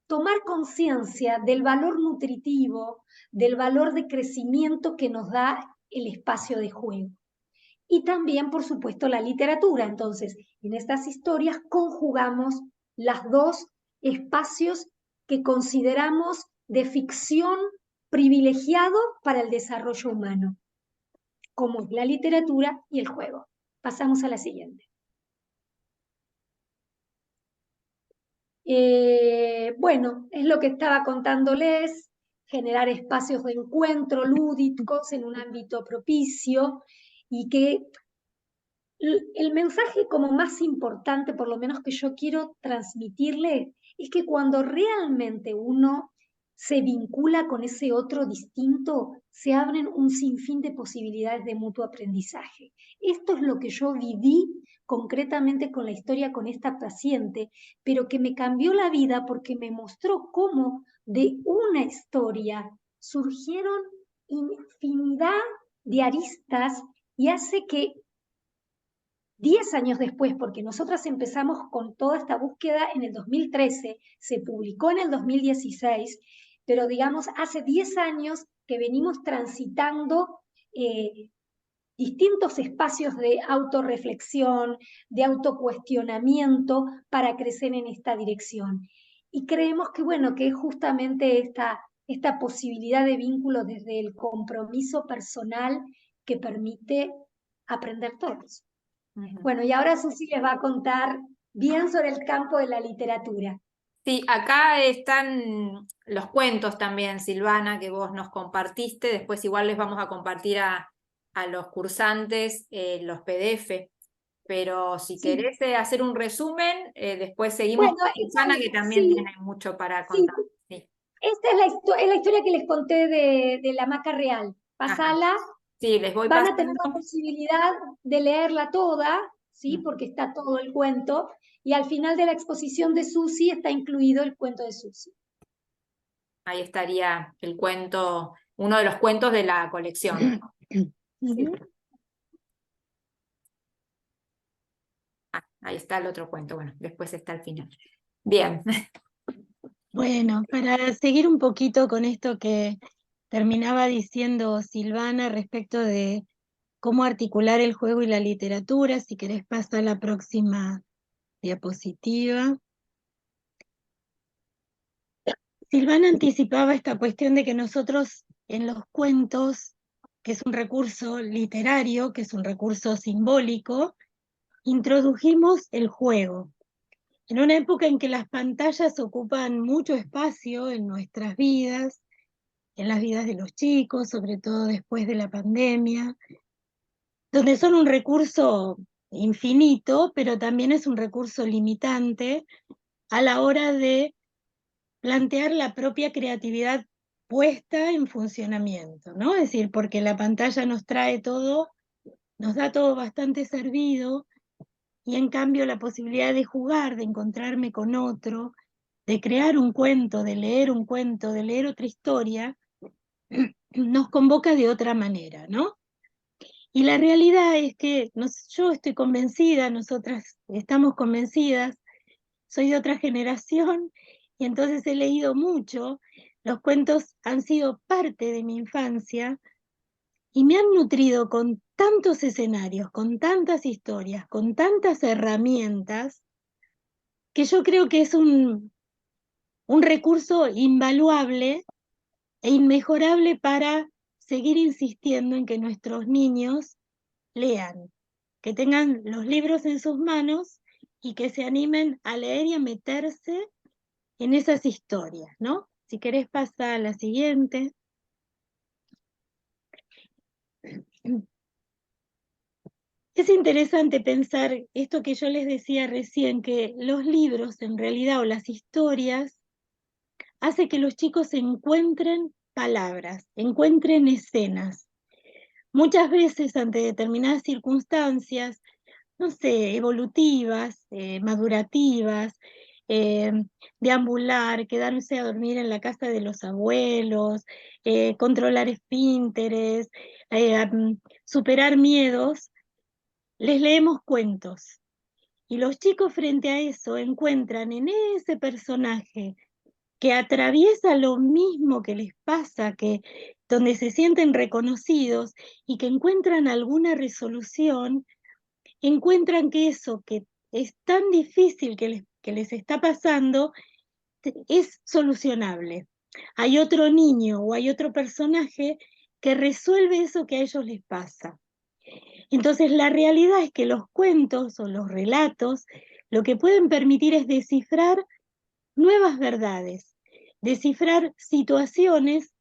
tomar conciencia del valor nutritivo, del valor de crecimiento que nos da el espacio de juego. Y también, por supuesto, la literatura. Entonces, en estas historias conjugamos los dos espacios que consideramos de ficción privilegiado para el desarrollo humano, como la literatura y el juego. Pasamos a la siguiente. Bueno, es lo que estaba contándoles, generar espacios de encuentro lúdicos en un ámbito propicio y que el mensaje como más importante, por lo menos que yo quiero transmitirle, es que cuando realmente uno se vincula con ese otro distinto, se abren un sinfín de posibilidades de mutuo aprendizaje. Esto es lo que yo viví concretamente con la historia con esta paciente, pero que me cambió la vida porque me mostró cómo de una historia surgieron infinidad de aristas y hace que 10 años después, porque nosotras empezamos con toda esta búsqueda en el 2013, se publicó en el 2016, pero digamos, hace 10 años que venimos transitando distintos espacios de autorreflexión, de autocuestionamiento para crecer en esta dirección. Y creemos que, bueno, que es justamente esta posibilidad de vínculo desde el compromiso personal que permite aprender todos. Bueno, y ahora Susi les va a contar bien sobre el campo de la literatura. Sí, acá están los cuentos también, Silvana, que vos nos compartiste. Después igual les vamos a compartir a los cursantes los PDF. Pero si Sí. querés hacer un resumen, después seguimos Bueno, con Susana, que también sí, tiene mucho para sí. contar. Sí. Esta es la historia que les conté de la hamaca real. Ajá. Pasala, Sí, les voy van a tener pasando. la posibilidad de leerla toda, ¿sí? Mm. Porque está todo el cuento. Y al final de la exposición de Susi está incluido el cuento de Susi. Ahí estaría el cuento, uno de los cuentos de la colección. Sí. Ahí está el otro cuento. Bueno, después está al final. Bien. Bueno, para seguir un poquito con esto que terminaba diciendo Silvana respecto de cómo articular el juego y la literatura, si querés pasar a la próxima diapositiva. Silvana anticipaba esta cuestión de que nosotros en los cuentos, que es un recurso literario, que es un recurso simbólico, introdujimos el juego. en una época en que las pantallas ocupan mucho espacio en nuestras vidas, en las vidas de los chicos, sobre todo después de la pandemia, donde son un recurso infinito, pero también es un recurso limitante a la hora de plantear la propia creatividad puesta en funcionamiento, ¿no? Es decir, porque la pantalla nos trae todo, nos da todo bastante servido, y en cambio la posibilidad de jugar, de encontrarme con otro, de crear un cuento, de leer un cuento, de leer otra historia, nos convoca de otra manera, ¿no? Y la realidad es que yo estoy convencida, nosotras estamos convencidas, soy de otra generación y entonces he leído mucho, los cuentos han sido parte de mi infancia y me han nutrido con tantos escenarios, con tantas historias, con tantas herramientas, que yo creo que es un recurso invaluable e inmejorable para seguir insistiendo en que nuestros niños lean, que tengan los libros en sus manos y que se animen a leer y a meterse en esas historias, ¿no? Si querés pasar a la siguiente. Es interesante pensar esto que yo les decía recién, que los libros en realidad o las historias hace que los chicos encuentren palabras, encuentren escenas. Muchas veces ante determinadas circunstancias, no sé, evolutivas, madurativas, eh, deambular, quedarse a dormir en la casa de los abuelos, controlar esfínteres, superar miedos, les leemos cuentos. Y los chicos frente a eso encuentran en ese personaje que atraviesa lo mismo que les pasa, que donde se sienten reconocidos y que encuentran alguna resolución, encuentran que eso que es tan difícil que les está pasando es solucionable. Hay otro niño o hay otro personaje que resuelve eso que a ellos les pasa. Entonces la realidad es que los cuentos o los relatos lo que pueden permitir es descifrar nuevas verdades, descifrar situaciones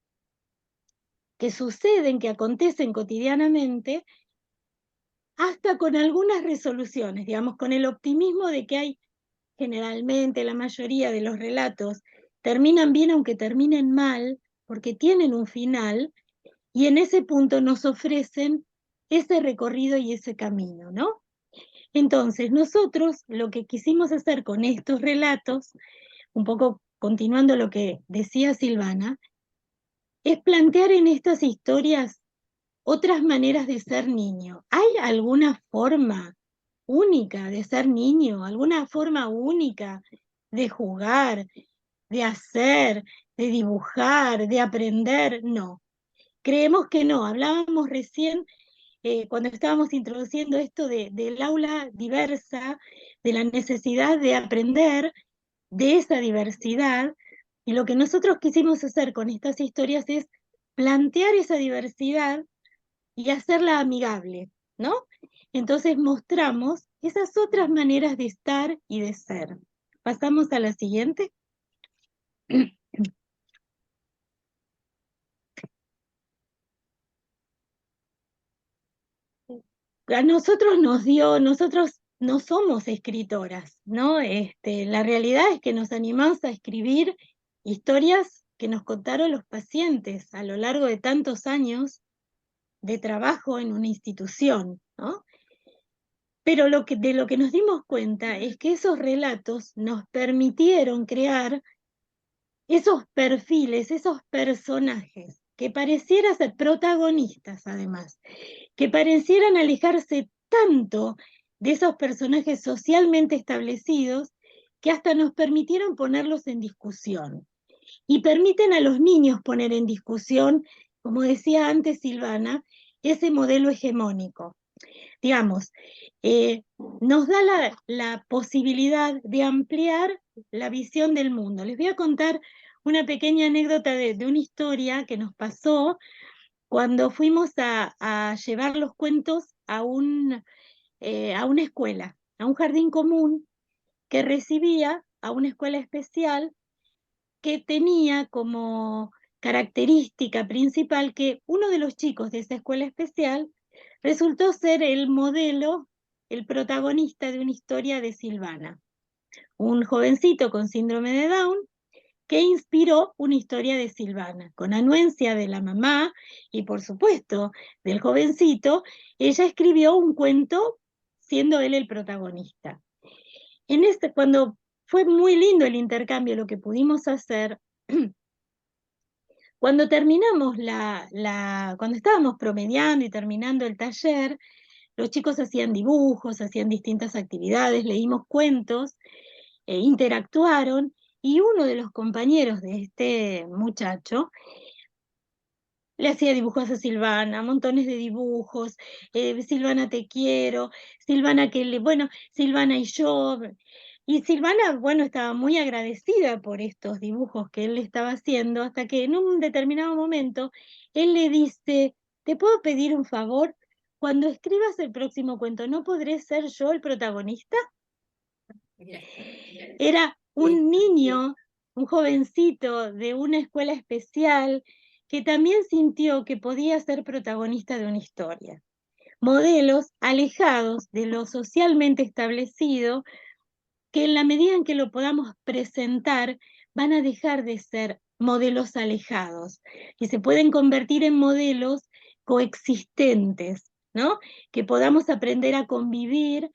que suceden, que acontecen cotidianamente, hasta con algunas resoluciones, digamos, con el optimismo de que hay generalmente la mayoría de los relatos terminan bien aunque terminen mal, porque tienen un final, y en ese punto nos ofrecen ese recorrido y ese camino, ¿no? Entonces, nosotros lo que quisimos hacer con estos relatos, un poco continuando lo que decía Silvana, es plantear en estas historias otras maneras de ser niño. ¿Hay alguna forma única de ser niño? ¿Alguna forma única de jugar, de hacer, de dibujar, de aprender? No. Creemos que no. Hablábamos recién, cuando estábamos introduciendo esto del aula diversa, de la necesidad de aprender de esa diversidad, y lo que nosotros quisimos hacer con estas historias es plantear esa diversidad y hacerla amigable, ¿no? Entonces mostramos esas otras maneras de estar y de ser. Pasamos a la siguiente. A nosotros nosotros no somos escritoras, ¿no? La realidad es que nos animamos a escribir historias que nos contaron los pacientes a lo largo de tantos años de trabajo en una institución, ¿no? Pero de lo que nos dimos cuenta es que esos relatos nos permitieron crear esos perfiles, esos personajes que parecieran ser protagonistas además, que parecieran alejarse tanto de esos personajes socialmente establecidos que hasta nos permitieron ponerlos en discusión. Y permiten a los niños poner en discusión, como decía antes Silvana, ese modelo hegemónico. Digamos, nos da la posibilidad de ampliar la visión del mundo. Les voy a contar una pequeña anécdota de una historia que nos pasó cuando fuimos a llevar los cuentos a una escuela, a un jardín común, que recibía a una escuela especial que tenía como característica principal que uno de los chicos de esa escuela especial resultó ser el modelo, el protagonista de una historia de Silvana, un jovencito con síndrome de Down que inspiró una historia de Silvana. Con anuencia de la mamá y por supuesto del jovencito, ella escribió un cuento siendo él el protagonista. Cuando fue muy lindo el intercambio, lo que pudimos hacer, cuando terminamos cuando estábamos promediando y terminando el taller, los chicos hacían dibujos, hacían distintas actividades, leímos cuentos, interactuaron, y uno de los compañeros de este muchacho le hacía dibujos a Silvana, montones de dibujos, Silvana te quiero, Silvana bueno, Silvana y yo. Y Silvana, bueno, estaba muy agradecida por estos dibujos que él le estaba haciendo, hasta que en un determinado momento él le dice, ¿te puedo pedir un favor? Cuando escribas el próximo cuento, ¿no podré ser yo el protagonista? Era un niño, un jovencito de una escuela especial que también sintió que podía ser protagonista de una historia. Modelos alejados de lo socialmente establecido, que en la medida en que lo podamos presentar, van a dejar de ser modelos alejados y se pueden convertir en modelos coexistentes, ¿no? Que podamos aprender a convivir,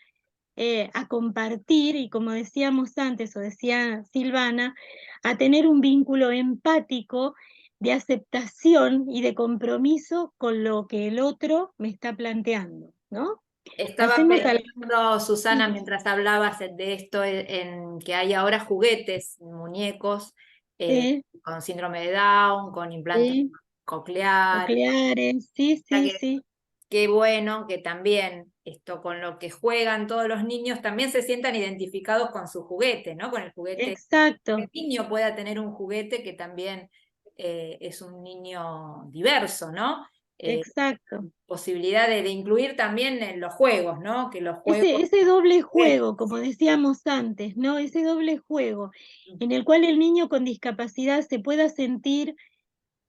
a compartir y, como decíamos antes, o decía Silvana, a tener un vínculo empático de aceptación y de compromiso con lo que el otro me está planteando, ¿no? Estaba Hacemos pensando, Susana, sí, mientras hablabas de esto, en que hay ahora juguetes, muñecos sí, con síndrome de Down, con implantes sí, cocleares. nucleares, sí, O sea sí, que sí, qué bueno que también esto con lo que juegan todos los niños también se sientan identificados con su juguete, ¿no? Con el juguete. Que exacto, el niño pueda tener un juguete que también es un niño diverso, ¿no? exacto. Posibilidad de incluir también en los juegos, ¿no? Que los juegos Ese doble juguetes, juego, como decíamos antes, ¿no? Ese doble juego en el cual el niño con discapacidad se pueda sentir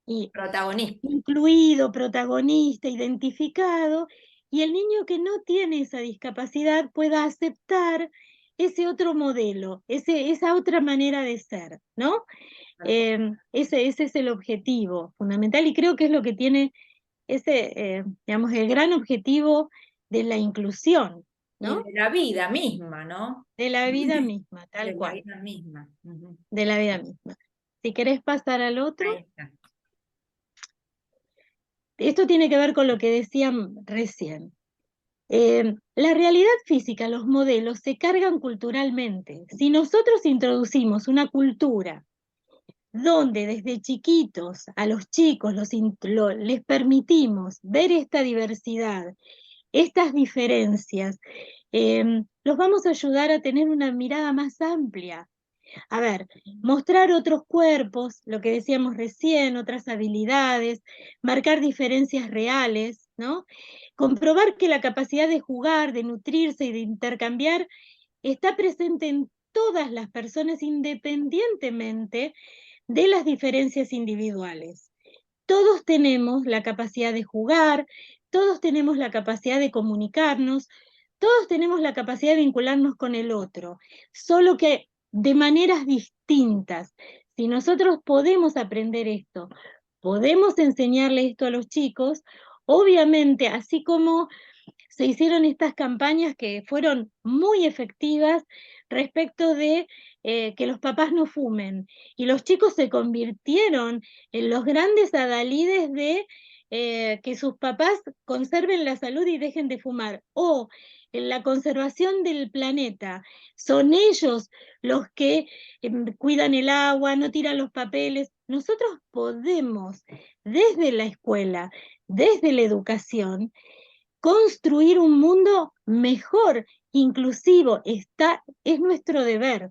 y protagonistas. incluido, protagonista, identificado, y el niño que no tiene esa discapacidad pueda aceptar ese otro modelo, esa otra manera de ser, ¿no? Ese es el objetivo fundamental y creo que es lo que tiene digamos, el gran objetivo de la inclusión, Y ¿no? de la vida misma, ¿no? De la vida misma, De tal la cual, vida misma. Ujú. de la vida misma. Si querés pasar al Ahí otro, está. esto tiene que ver con lo que decían recién. La realidad física, los modelos, se cargan culturalmente. Si nosotros introducimos una cultura donde desde chiquitos a los chicos les permitimos ver esta diversidad, estas diferencias, los vamos a ayudar a tener una mirada más amplia. A ver, mostrar otros cuerpos, lo que decíamos recién, otras habilidades, marcar diferencias reales, ¿no? Comprobar que la capacidad de jugar, de nutrirse y de intercambiar está presente en todas las personas independientemente de las diferencias individuales. Todos tenemos la capacidad de jugar, todos tenemos la capacidad de comunicarnos, todos tenemos la capacidad de vincularnos con el otro, solo que de maneras distintas. Si nosotros podemos aprender esto, podemos enseñarle esto a los chicos, obviamente, así como se hicieron estas campañas que fueron muy efectivas respecto de que los papás no fumen. Y los chicos se convirtieron en los grandes adalides de que sus papás conserven la salud y dejen de fumar. O en la conservación del planeta. Son ellos los que cuidan el agua, no tiran los papeles. Nosotros podemos, desde la escuela, desde la educación, construir un mundo mejor, inclusivo. Es nuestro deber,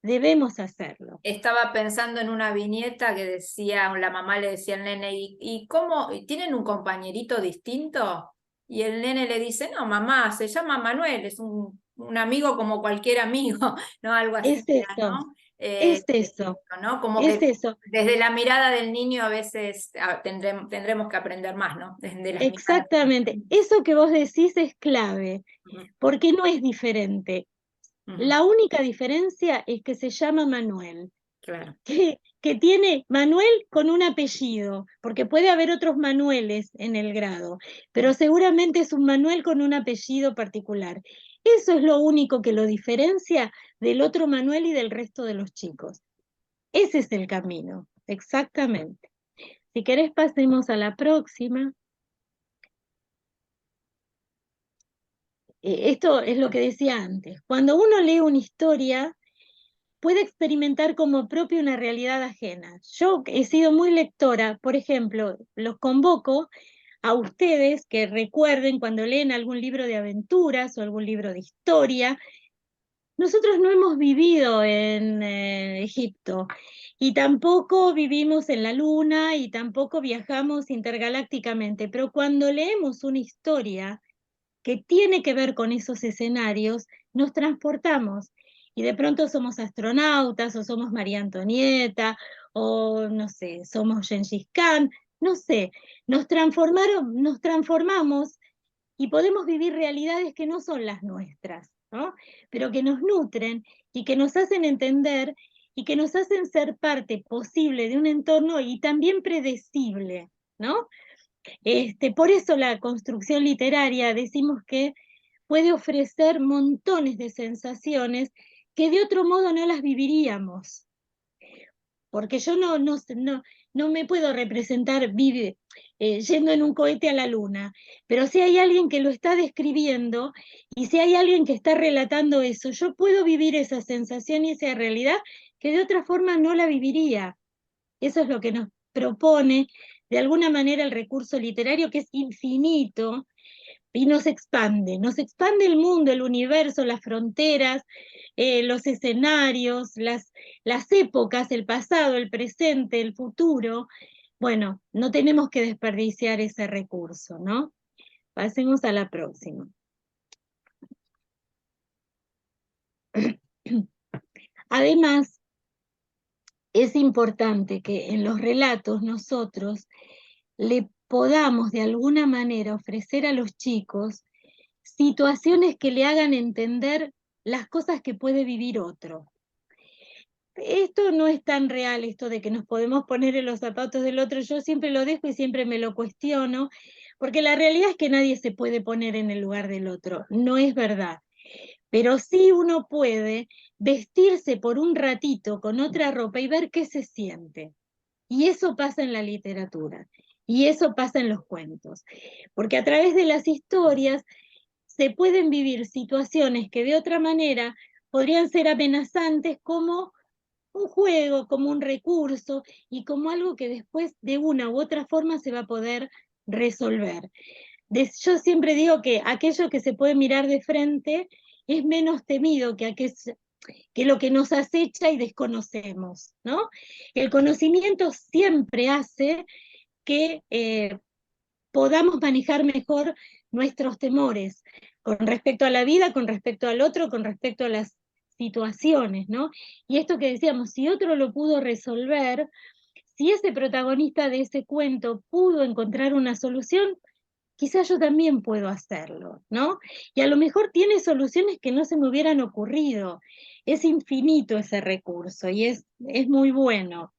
debemos hacerlo. Estaba pensando en una viñeta que decía, la mamá le decía al nene, ¿y cómo? ¿Tienen un compañerito distinto? Y el nene le dice, no, mamá, se llama Manuel, es un un amigo como cualquier amigo, ¿no? Algo así, Es eso, ¿no? es eso, ¿No? Como es que eso. desde la mirada del niño a veces tendremos que aprender más, ¿no? Desde las miradas. Exactamente. Eso que vos decís es clave, Ujú, porque no es diferente. ujú, La única diferencia es que se llama Manuel, claro. que tiene Manuel con un apellido, porque puede haber otros Manueles en el grado, pero seguramente es un Manuel con un apellido particular. Eso es lo único que lo diferencia del otro Manuel y del resto de los chicos. Ese es el camino, exactamente. Si querés, pasemos a la próxima. Esto es lo que decía antes. Cuando uno lee una historia, puede experimentar como propia una realidad ajena. Yo he sido muy lectora, por ejemplo, los convoco a ustedes que recuerden cuando leen algún libro de aventuras o algún libro de historia. Nosotros no hemos vivido en Egipto y tampoco vivimos en la Luna y tampoco viajamos intergalácticamente, pero cuando leemos una historia que tiene que ver con esos escenarios, nos transportamos y de pronto somos astronautas o somos María Antonieta o no sé, somos Gengis Khan, no sé, nos transformamos y podemos vivir realidades que no son las nuestras, ¿no? Pero que nos nutren y que nos hacen entender y que nos hacen ser parte posible de un entorno y también predecible, ¿no? Por eso la construcción literaria decimos que puede ofrecer montones de sensaciones que de otro modo no las viviríamos, porque yo no me puedo representar yendo en un cohete a la luna, pero si hay alguien que lo está describiendo y si hay alguien que está relatando eso, yo puedo vivir esa sensación y esa realidad que de otra forma no la viviría. Eso es lo que nos propone de alguna manera el recurso literario, que es infinito y nos expande el mundo, el universo, las fronteras, los escenarios, las épocas, el pasado, el presente, el futuro. Bueno, no tenemos que desperdiciar ese recurso, ¿no? Pasemos a la próxima. Además, es importante que en los relatos nosotros le podamos de alguna manera ofrecer a los chicos situaciones que le hagan entender las cosas que puede vivir otro. Esto no es tan real, esto de que nos podemos poner en los zapatos del otro. Yo siempre lo dejo y siempre me lo cuestiono, porque la realidad es que nadie se puede poner en el lugar del otro. No es verdad. Pero sí uno puede vestirse por un ratito con otra ropa y ver qué se siente. Y eso pasa en la literatura. Y eso pasa en los cuentos. Porque a través de las historias se pueden vivir situaciones que de otra manera podrían ser amenazantes, como un juego, como un recurso y como algo que después de una u otra forma se va a poder resolver. Yo siempre digo que aquello que se puede mirar de frente es menos temido que lo que nos acecha y desconocemos, ¿no? El conocimiento siempre hace que podamos manejar mejor nuestros temores con respecto a la vida, con respecto al otro, con respecto a las situaciones, ¿no? Y esto que decíamos, si otro lo pudo resolver, si ese protagonista de ese cuento pudo encontrar una solución, quizás yo también puedo hacerlo, ¿no? Y a lo mejor tiene soluciones que no se me hubieran ocurrido. Es infinito ese recurso y es muy bueno.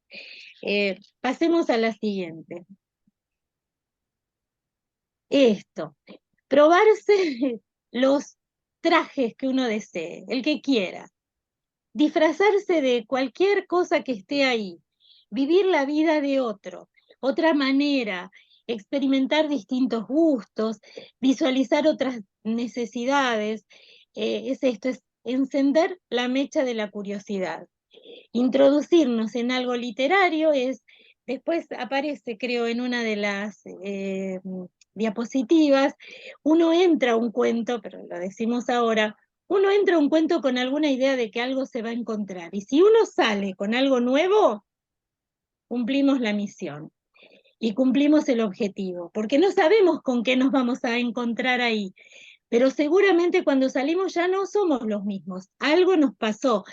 Pasemos a la siguiente. Esto, probarse los trajes que uno desee, el que quiera, disfrazarse de cualquier cosa que esté ahí, vivir la vida de otro, otra manera, experimentar distintos gustos, visualizar otras necesidades, es esto, es encender la mecha de la curiosidad. Introducirnos en algo literario es, después aparece, creo, en una de las diapositivas, uno entra a un cuento, pero lo decimos ahora, uno entra a un cuento con alguna idea de que algo se va a encontrar. Y si uno sale con algo nuevo, cumplimos la misión y cumplimos el objetivo, porque no sabemos con qué nos vamos a encontrar ahí, pero seguramente cuando salimos ya no somos los mismos, algo nos pasó.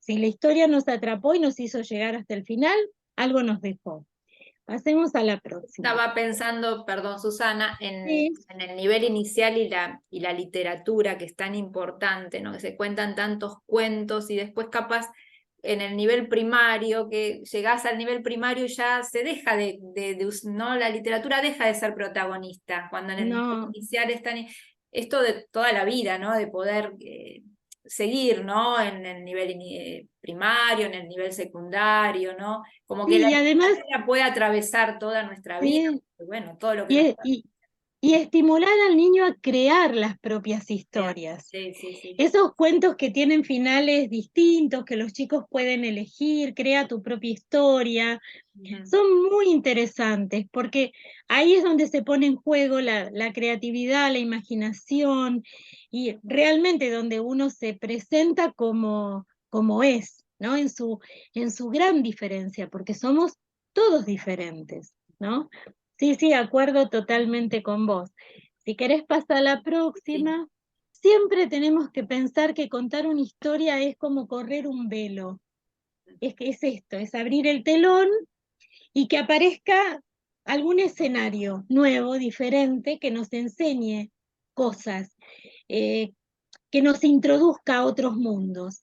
Si la historia nos atrapó y nos hizo llegar hasta el final, algo nos dejó. Pasemos a la próxima. Estaba pensando, perdón Susana, Sí. en el nivel inicial y la literatura, que es tan importante, ¿no? Que se cuentan tantos cuentos y después capaz en el nivel primario, que llegás al nivel primario y ya se deja ¿no? La literatura deja de ser protagonista, cuando en el nivel inicial es tan... Esto de toda la vida, ¿no? De poder seguir, ¿no? En el nivel primario, en el nivel secundario, ¿no? Como que Sí, la y además, literatura puede atravesar toda nuestra vida, sí, bueno, todo lo que nos y estimular al niño a crear las propias queda. historias. Sí, sí, sí. Esos cuentos que tienen finales distintos, que los chicos pueden elegir, crea tu propia historia, son muy interesantes, porque ahí es donde se pone en juego la creatividad, la imaginación, y realmente donde uno se presenta como es, ¿no? En su gran diferencia, porque somos todos diferentes, ¿no? Sí, sí, acuerdo totalmente con vos. Si querés pasar a la próxima, siempre tenemos que pensar que contar una historia es como correr un velo. Es que es esto, es abrir el telón y que aparezca algún escenario nuevo, diferente, que nos enseñe cosas, eh, que nos introduzca a otros mundos.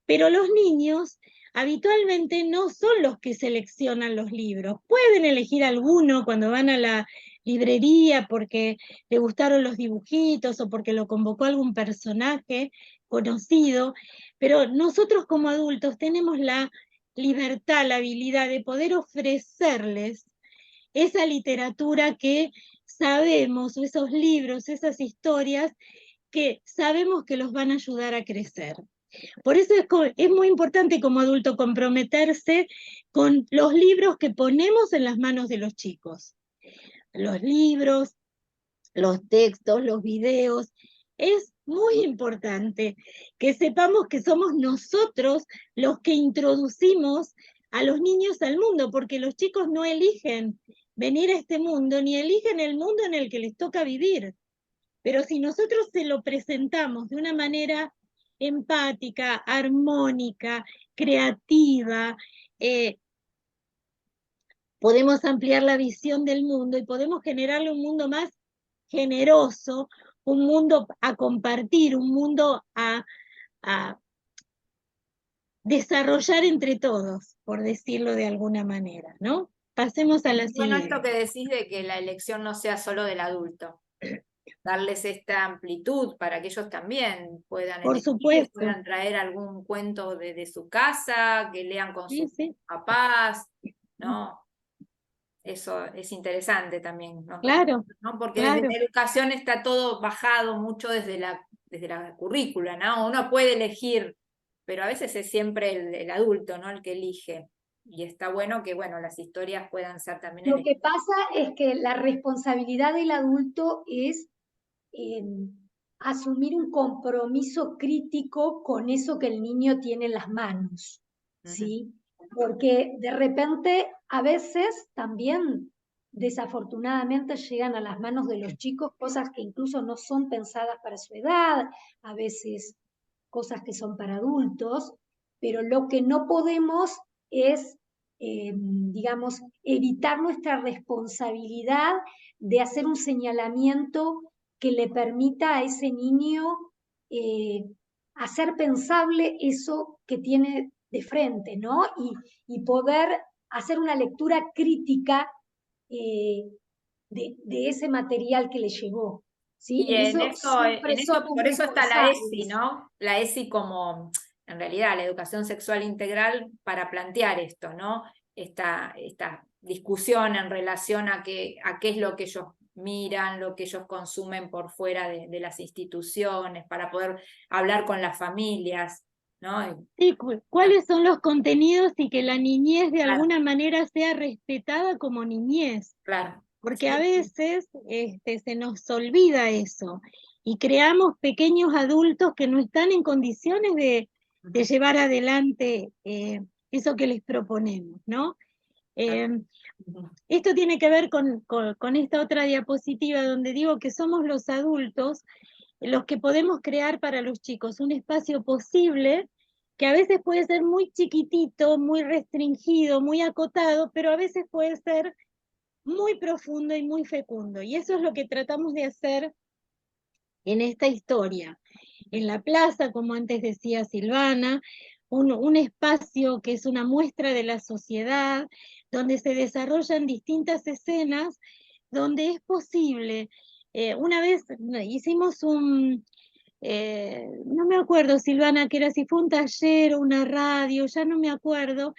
Pero los niños habitualmente no son los que seleccionan los libros. Pueden elegir alguno cuando van a la librería porque le gustaron los dibujitos o porque lo convocó algún personaje conocido, pero nosotros como adultos tenemos la libertad, la habilidad de poder ofrecerles esa literatura que sabemos, o esos libros, esas historias que sabemos que los van a ayudar a crecer. Por eso es muy importante como adulto comprometerse con los libros que ponemos en las manos de los chicos. Los libros, los textos, los videos. Es muy importante que sepamos que somos nosotros los que introducimos a los niños al mundo, porque los chicos no eligen venir a este mundo, ni eligen el mundo en el que les toca vivir. Pero si nosotros se lo presentamos de una manera empática, armónica, creativa, podemos ampliar la visión del mundo y podemos generarle un mundo más generoso, un mundo a compartir, un mundo a desarrollar entre todos, por decirlo de alguna manera, ¿no? Pasemos a la Bueno, siguiente. esto que decís de que la elección no sea solo del adulto, darles esta amplitud para que ellos también puedan Por elegir, supuesto. puedan traer algún cuento de su casa, que lean con Sí, sus sí. papás, ¿no? Eso es interesante también, ¿no? Claro, ¿No? Porque desde claro. la educación está todo bajado mucho desde la currícula, ¿no? Uno puede elegir, pero a veces es siempre el adulto, ¿no? El que elige. Y está bueno que, bueno, las historias puedan ser también Lo que pasa es que la responsabilidad del adulto es asumir un compromiso crítico con eso que el niño tiene en las manos, ¿sí? Porque de repente a veces también desafortunadamente llegan a las manos de los chicos cosas que incluso no son pensadas para su edad, a veces cosas que son para adultos, pero lo que no podemos es, digamos, evitar nuestra responsabilidad de hacer un señalamiento que le permita a ese niño hacer pensable eso que tiene de frente, ¿no? Y poder hacer una lectura crítica de ese material que le llegó. ¿Sí? Y en eso eso, siempre somos por eso está la ESI, responsables. ¿no? La ESI como, en realidad, la educación sexual integral para plantear esto, ¿no? Esta discusión en relación a qué es lo que ellos miran, lo que ellos consumen por fuera de las instituciones, para poder hablar con las familias, ¿no? Sí, cuáles son los contenidos y que la niñez de Claro, alguna manera sea respetada como niñez, claro. porque a veces se nos olvida eso y creamos pequeños adultos que no están en condiciones de llevar adelante eso que les proponemos, ¿no? Esto tiene que ver con esta otra diapositiva donde digo que somos los adultos los que podemos crear para los chicos, un espacio posible que a veces puede ser muy chiquitito, muy restringido, muy acotado, pero a veces puede ser muy profundo y muy fecundo. Y eso es lo que tratamos de hacer en esta historia. En la plaza, como antes decía Silvana, un espacio que es una muestra de la sociedad, donde se desarrollan distintas escenas, donde es posible. Una vez hicimos no me acuerdo, Silvana, que era si fue un taller o una radio, ya no me acuerdo,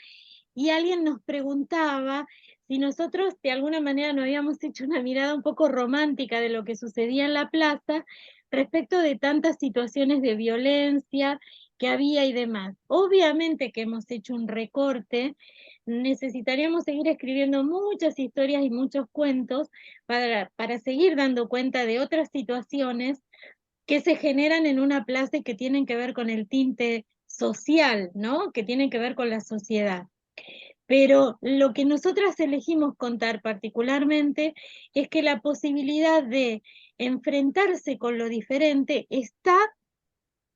y alguien nos preguntaba si nosotros de alguna manera no habíamos hecho una mirada un poco romántica de lo que sucedía en la plaza respecto de tantas situaciones de violencia que había y demás. Obviamente que hemos hecho un recorte, necesitaríamos seguir escribiendo muchas historias y muchos cuentos para seguir dando cuenta de otras situaciones que se generan en una plaza y que tienen que ver con el tinte social, ¿no? Que tienen que ver con la sociedad. Pero lo que nosotras elegimos contar particularmente es que la posibilidad de enfrentarse con lo diferente está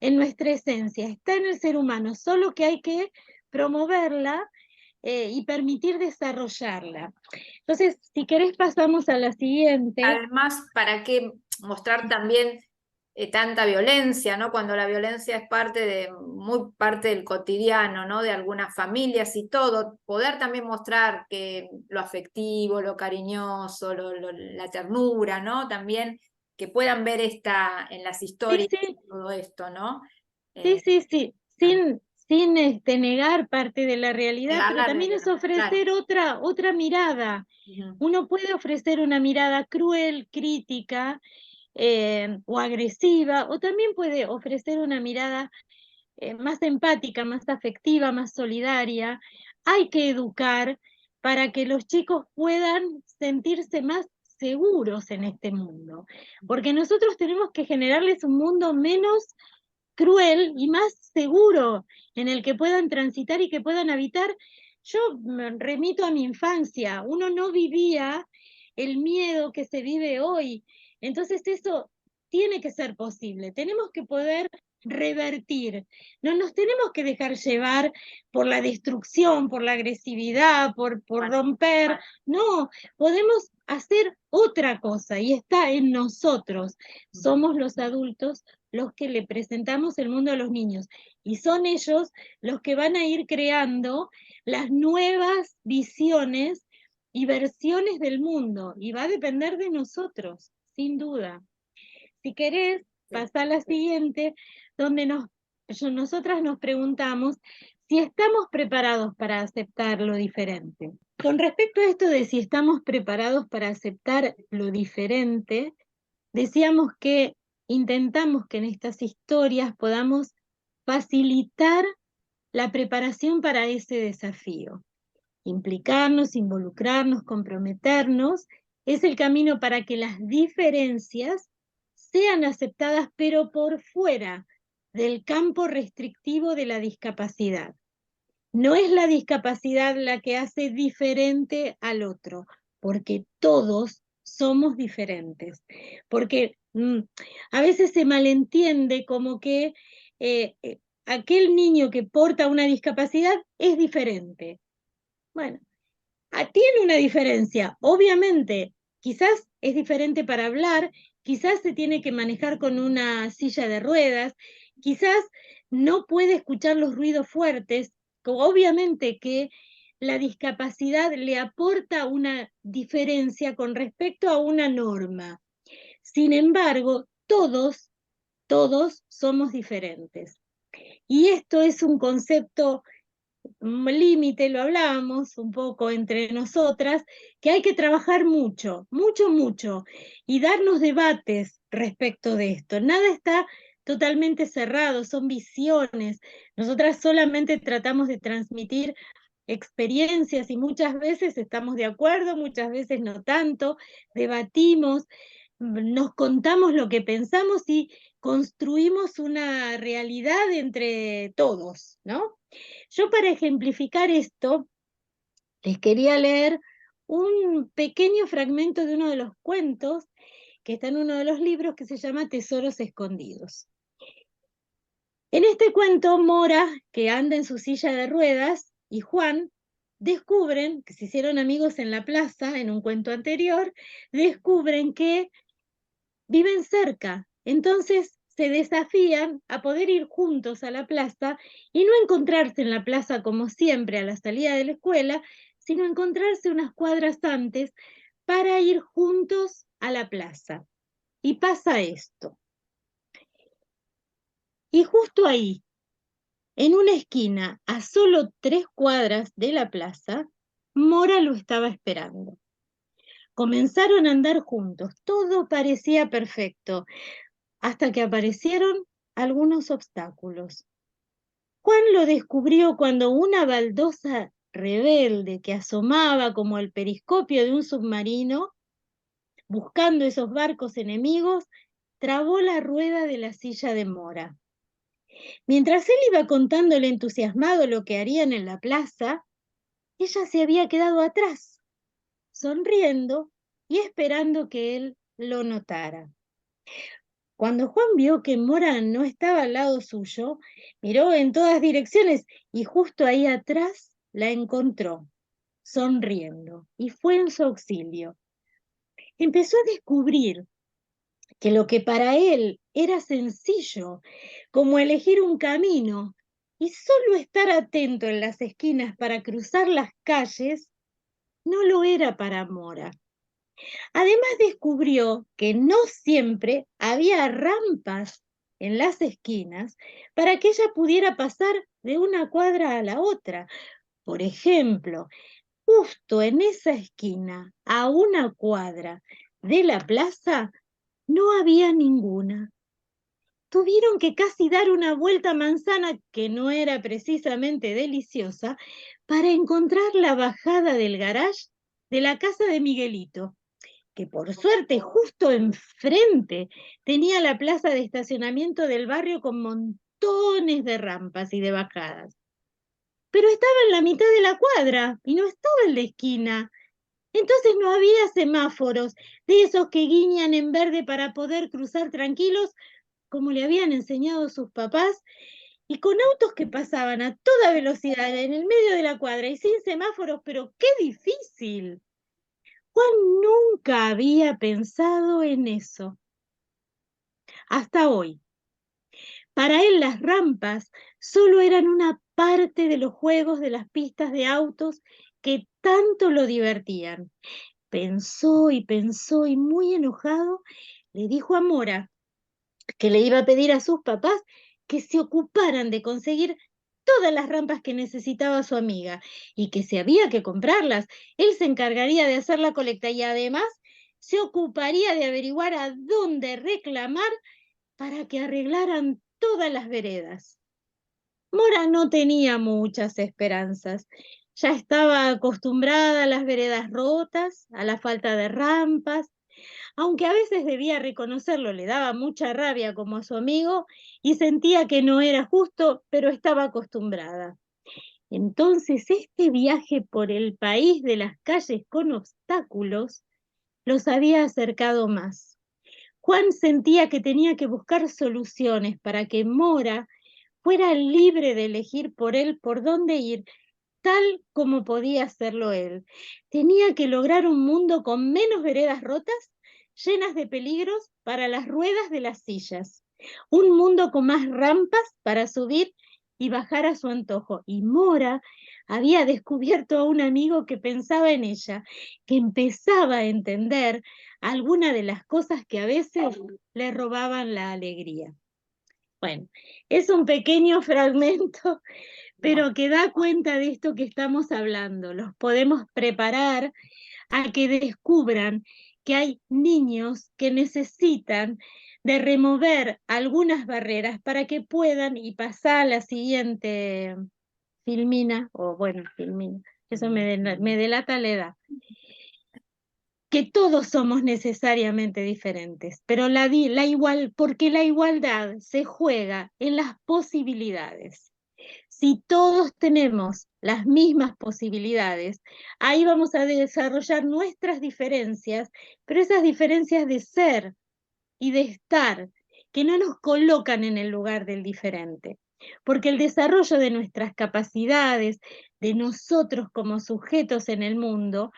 en nuestra esencia, está en el ser humano, solo que hay que promoverla y permitir desarrollarla. Entonces, si querés pasamos a la siguiente. Además, ¿para qué mostrar también tanta violencia, ¿no? Cuando la violencia es muy parte del cotidiano, ¿no? De algunas familias y todo, poder también mostrar que lo afectivo, lo cariñoso, la ternura, ¿no? También que puedan ver en las historias Sí, todo esto, ¿no? sí, sin negar parte de la realidad, pero también es ofrecer claro. otra mirada. Uno puede ofrecer una mirada cruel, crítica o agresiva, o también puede ofrecer una mirada más empática, más afectiva, más solidaria. Hay que educar para que los chicos puedan sentirse más seguros en este mundo, porque nosotros tenemos que generarles un mundo menos cruel y más seguro en el que puedan transitar y que puedan habitar. Yo me remito a mi infancia, uno no vivía el miedo que se vive hoy, entonces eso tiene que ser posible, tenemos que poder revertir, no nos tenemos que dejar llevar por la destrucción, por la agresividad, por romper, no, podemos hacer otra cosa y está en nosotros, somos los adultos los que le presentamos el mundo a los niños y son ellos los que van a ir creando las nuevas visiones y versiones del mundo y va a depender de nosotros, sin duda. Si querés, pasá a la siguiente, donde nosotras nos preguntamos si estamos preparados para aceptar lo diferente. Con respecto a esto de si estamos preparados para aceptar lo diferente, decíamos que intentamos que en estas historias podamos facilitar la preparación para ese desafío. Implicarnos, involucrarnos, comprometernos, es el camino para que las diferencias sean aceptadas, pero por fuera del campo restrictivo de la discapacidad. No es la discapacidad la que hace diferente al otro, porque todos somos diferentes. Porque a veces se malentiende como que aquel niño que porta una discapacidad es diferente. Bueno, tiene una diferencia, obviamente, quizás es diferente para hablar, quizás se tiene que manejar con una silla de ruedas, quizás no puede escuchar los ruidos fuertes, obviamente que la discapacidad le aporta una diferencia con respecto a una norma. Sin embargo, todos somos diferentes. Y esto es un concepto límite, lo hablábamos un poco entre nosotras, que hay que trabajar mucho, y darnos debates respecto de esto. Nada está totalmente cerrado, son visiones. Nosotras solamente tratamos de transmitir experiencias y muchas veces estamos de acuerdo, muchas veces no tanto, debatimos, nos contamos lo que pensamos y construimos una realidad entre todos, ¿no? Yo para ejemplificar esto, les quería leer un pequeño fragmento de uno de los cuentos que está en uno de los libros que se llama Tesoros Escondidos. En este cuento, Mora, que anda en su silla de ruedas, y Juan descubren, que se hicieron amigos en la plaza, en un cuento anterior, descubren que viven cerca. Entonces se desafían a poder ir juntos a la plaza y no encontrarse en la plaza como siempre a la salida de la escuela, sino encontrarse unas cuadras antes para ir juntos a la plaza. Y pasa esto. Y justo ahí, en una esquina, a solo 3 cuadras de la plaza, Mora lo estaba esperando. Comenzaron a andar juntos, todo parecía perfecto, hasta que aparecieron algunos obstáculos. Juan lo descubrió cuando una baldosa rebelde que asomaba como el periscopio de un submarino, buscando esos barcos enemigos, trabó la rueda de la silla de Mora. Mientras él iba contándole entusiasmado lo que harían en la plaza, ella se había quedado atrás, sonriendo y esperando que él lo notara. Cuando Juan vio que Mora no estaba al lado suyo, miró en todas direcciones y justo ahí atrás la encontró, sonriendo, y fue en su auxilio. Empezó a descubrir que lo que para él era sencillo, como elegir un camino y solo estar atento en las esquinas para cruzar las calles, no lo era para Mora. Además descubrió que no siempre había rampas en las esquinas para que ella pudiera pasar de una cuadra a la otra. Por ejemplo, justo en esa esquina, a una cuadra de la plaza, no había ninguna. Tuvieron que casi dar una vuelta a manzana, que no era precisamente deliciosa, para encontrar la bajada del garage de la casa de Miguelito, que por suerte justo enfrente tenía la plaza de estacionamiento del barrio con montones de rampas y de bajadas. Pero estaba en la mitad de la cuadra y no estaba en la esquina. Entonces no había semáforos de esos que guiñan en verde para poder cruzar tranquilos, como le habían enseñado sus papás, y con autos que pasaban a toda velocidad en el medio de la cuadra y sin semáforos, pero qué difícil. Juan nunca había pensado en eso, hasta hoy. Para él las rampas solo eran una parte de los juegos de las pistas de autos que tanto lo divertían. Pensó y muy enojado, le dijo a Mora que le iba a pedir a sus papás que se ocuparan de conseguir todas las rampas que necesitaba su amiga y que si había que comprarlas, él se encargaría de hacer la colecta y además se ocuparía de averiguar a dónde reclamar para que arreglaran todas las veredas. Mora no tenía muchas esperanzas. Ya estaba acostumbrada a las veredas rotas, a la falta de rampas, aunque a veces debía reconocerlo, le daba mucha rabia como a su amigo y sentía que no era justo, pero estaba acostumbrada. Entonces este viaje por el país de las calles con obstáculos los había acercado más. Juan sentía que tenía que buscar soluciones para que Mora fuera libre de elegir por él por dónde ir, tal como podía hacerlo él. Tenía que lograr un mundo con menos veredas rotas, llenas de peligros para las ruedas de las sillas. Un mundo con más rampas para subir y bajar a su antojo. Y Mora había descubierto a un amigo que pensaba en ella, que empezaba a entender algunas de las cosas que a veces le robaban la alegría. Bueno, es un pequeño fragmento, pero que da cuenta de esto que estamos hablando. Los podemos preparar a que descubran que hay niños que necesitan de remover algunas barreras para que puedan, y pasar a la siguiente Filmina, o bueno, Filmina, eso me delata la edad, que todos somos necesariamente diferentes, pero porque la igualdad se juega en las posibilidades. Si todos tenemos las mismas posibilidades, ahí vamos a desarrollar nuestras diferencias, pero esas diferencias de ser y de estar, que no nos colocan en el lugar del diferente. Porque el desarrollo de nuestras capacidades, de nosotros como sujetos en el mundo,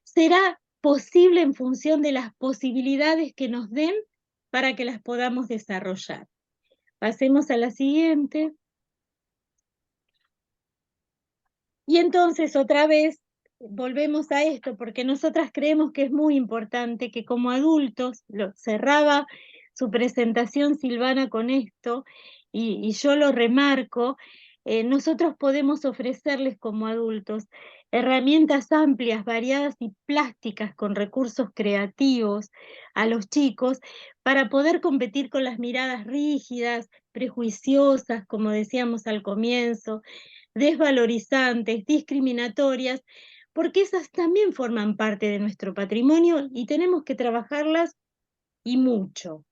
será posible en función de las posibilidades que nos den para que las podamos desarrollar. Pasemos a la siguiente. Y entonces otra vez volvemos a esto, porque nosotras creemos que es muy importante que como adultos, cerraba su presentación Silvana con esto, y yo lo remarco, nosotros podemos ofrecerles como adultos herramientas amplias, variadas y plásticas con recursos creativos a los chicos para poder competir con las miradas rígidas, prejuiciosas, como decíamos al comienzo, desvalorizantes, discriminatorias, porque esas también forman parte de nuestro patrimonio y tenemos que trabajarlas y mucho.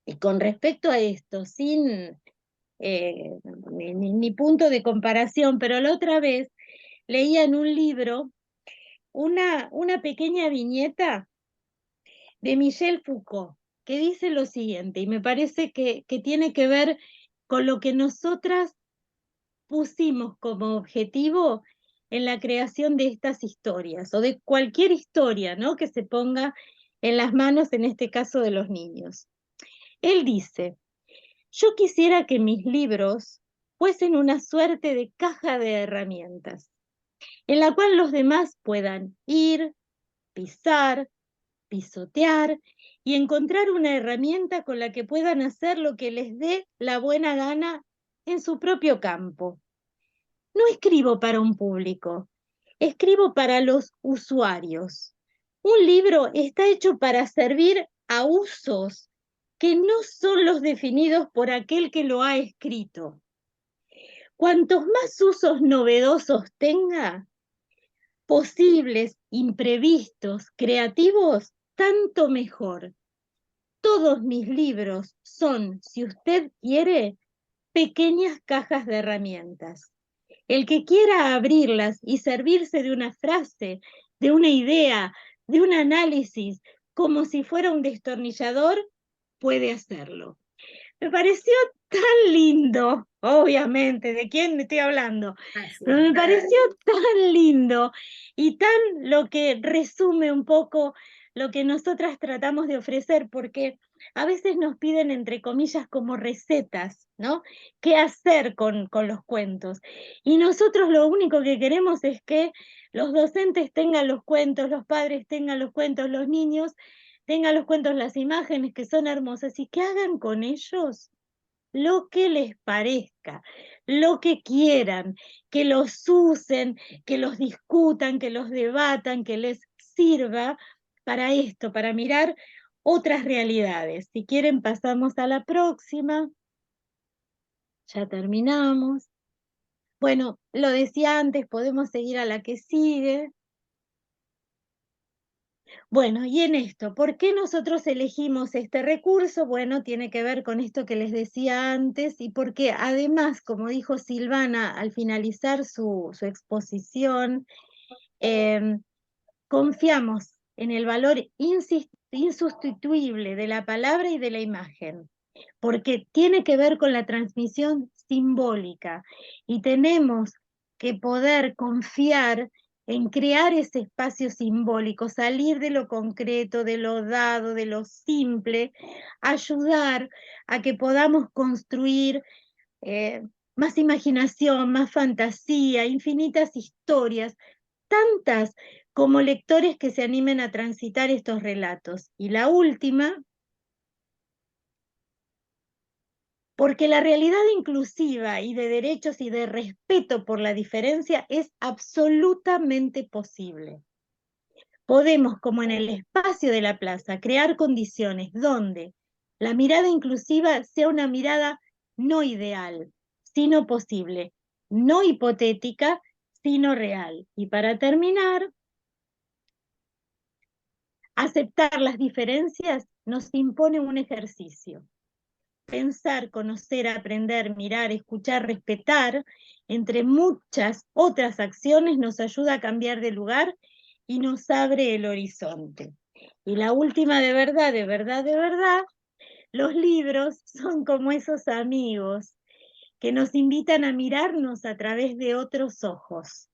Y con respecto a esto, sin ni punto de comparación, pero la otra vez leía en un libro una pequeña viñeta de Michel Foucault, que dice lo siguiente, y me parece que tiene que ver con lo que nosotras pusimos como objetivo en la creación de estas historias, o de cualquier historia, ¿no?, que se ponga en las manos, en este caso, de los niños. Él dice: yo quisiera que mis libros fuesen una suerte de caja de herramientas, en la cual los demás puedan ir, pisar, pisotear y encontrar una herramienta con la que puedan hacer lo que les dé la buena gana en su propio campo. No escribo para un público, escribo para los usuarios. Un libro está hecho para servir a usos que no son los definidos por aquel que lo ha escrito. Cuantos más usos novedosos tenga, posibles, imprevistos, creativos, tanto mejor. Todos mis libros son, si usted quiere, pequeñas cajas de herramientas. El que quiera abrirlas y servirse de una frase, de una idea, de un análisis, como si fuera un destornillador, puede hacerlo. Me pareció tan lindo, obviamente, ¿de quién estoy hablando? Pero me pareció tan lindo y tan lo que resume un poco lo que nosotras tratamos de ofrecer, porque a veces nos piden, entre comillas, como recetas, ¿no? ¿Qué hacer con los cuentos? Y nosotros lo único que queremos es que los docentes tengan los cuentos, los padres tengan los cuentos, los niños tengan los cuentos, las imágenes que son hermosas, y que hagan con ellos lo que les parezca, lo que quieran, que los usen, que los discutan, que los debatan, que les sirva para esto, para mirar otras realidades. Si quieren, pasamos a la próxima. Ya terminamos. Bueno, lo decía antes, podemos seguir a la que sigue. Bueno, y en esto, ¿por qué nosotros elegimos este recurso? Bueno, tiene que ver con esto que les decía antes, y porque además, como dijo Silvana al finalizar su exposición, confiamos en el valor insustituible de la palabra y de la imagen, porque tiene que ver con la transmisión simbólica, y tenemos que poder confiar en crear ese espacio simbólico, salir de lo concreto, de lo dado, de lo simple, ayudar a que podamos construir más imaginación, más fantasía, infinitas historias, tantas como lectores que se animen a transitar estos relatos. Y la última, porque la realidad inclusiva y de derechos y de respeto por la diferencia es absolutamente posible. Podemos, como en el espacio de la plaza, crear condiciones donde la mirada inclusiva sea una mirada no ideal, sino posible, no hipotética, sino real. Y para terminar, aceptar las diferencias nos impone un ejercicio. pensar, conocer, aprender, mirar, escuchar, respetar, entre muchas otras acciones, nos ayuda a cambiar de lugar y nos abre el horizonte. Y la última, de verdad, de verdad, de verdad, los libros son como esos amigos que nos invitan a mirarnos a través de otros ojos.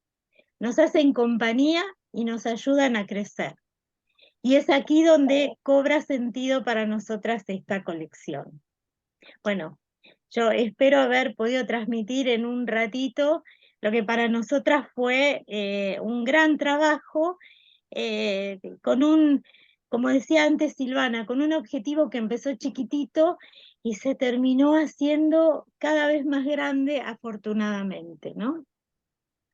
Nos hacen compañía y nos ayudan a crecer. Y es aquí donde cobra sentido para nosotras esta colección. Bueno, yo espero haber podido transmitir en un ratito lo que para nosotras fue un gran trabajo, con un, como decía antes Silvana, con un objetivo que empezó chiquitito y se terminó haciendo cada vez más grande, afortunadamente, ¿no?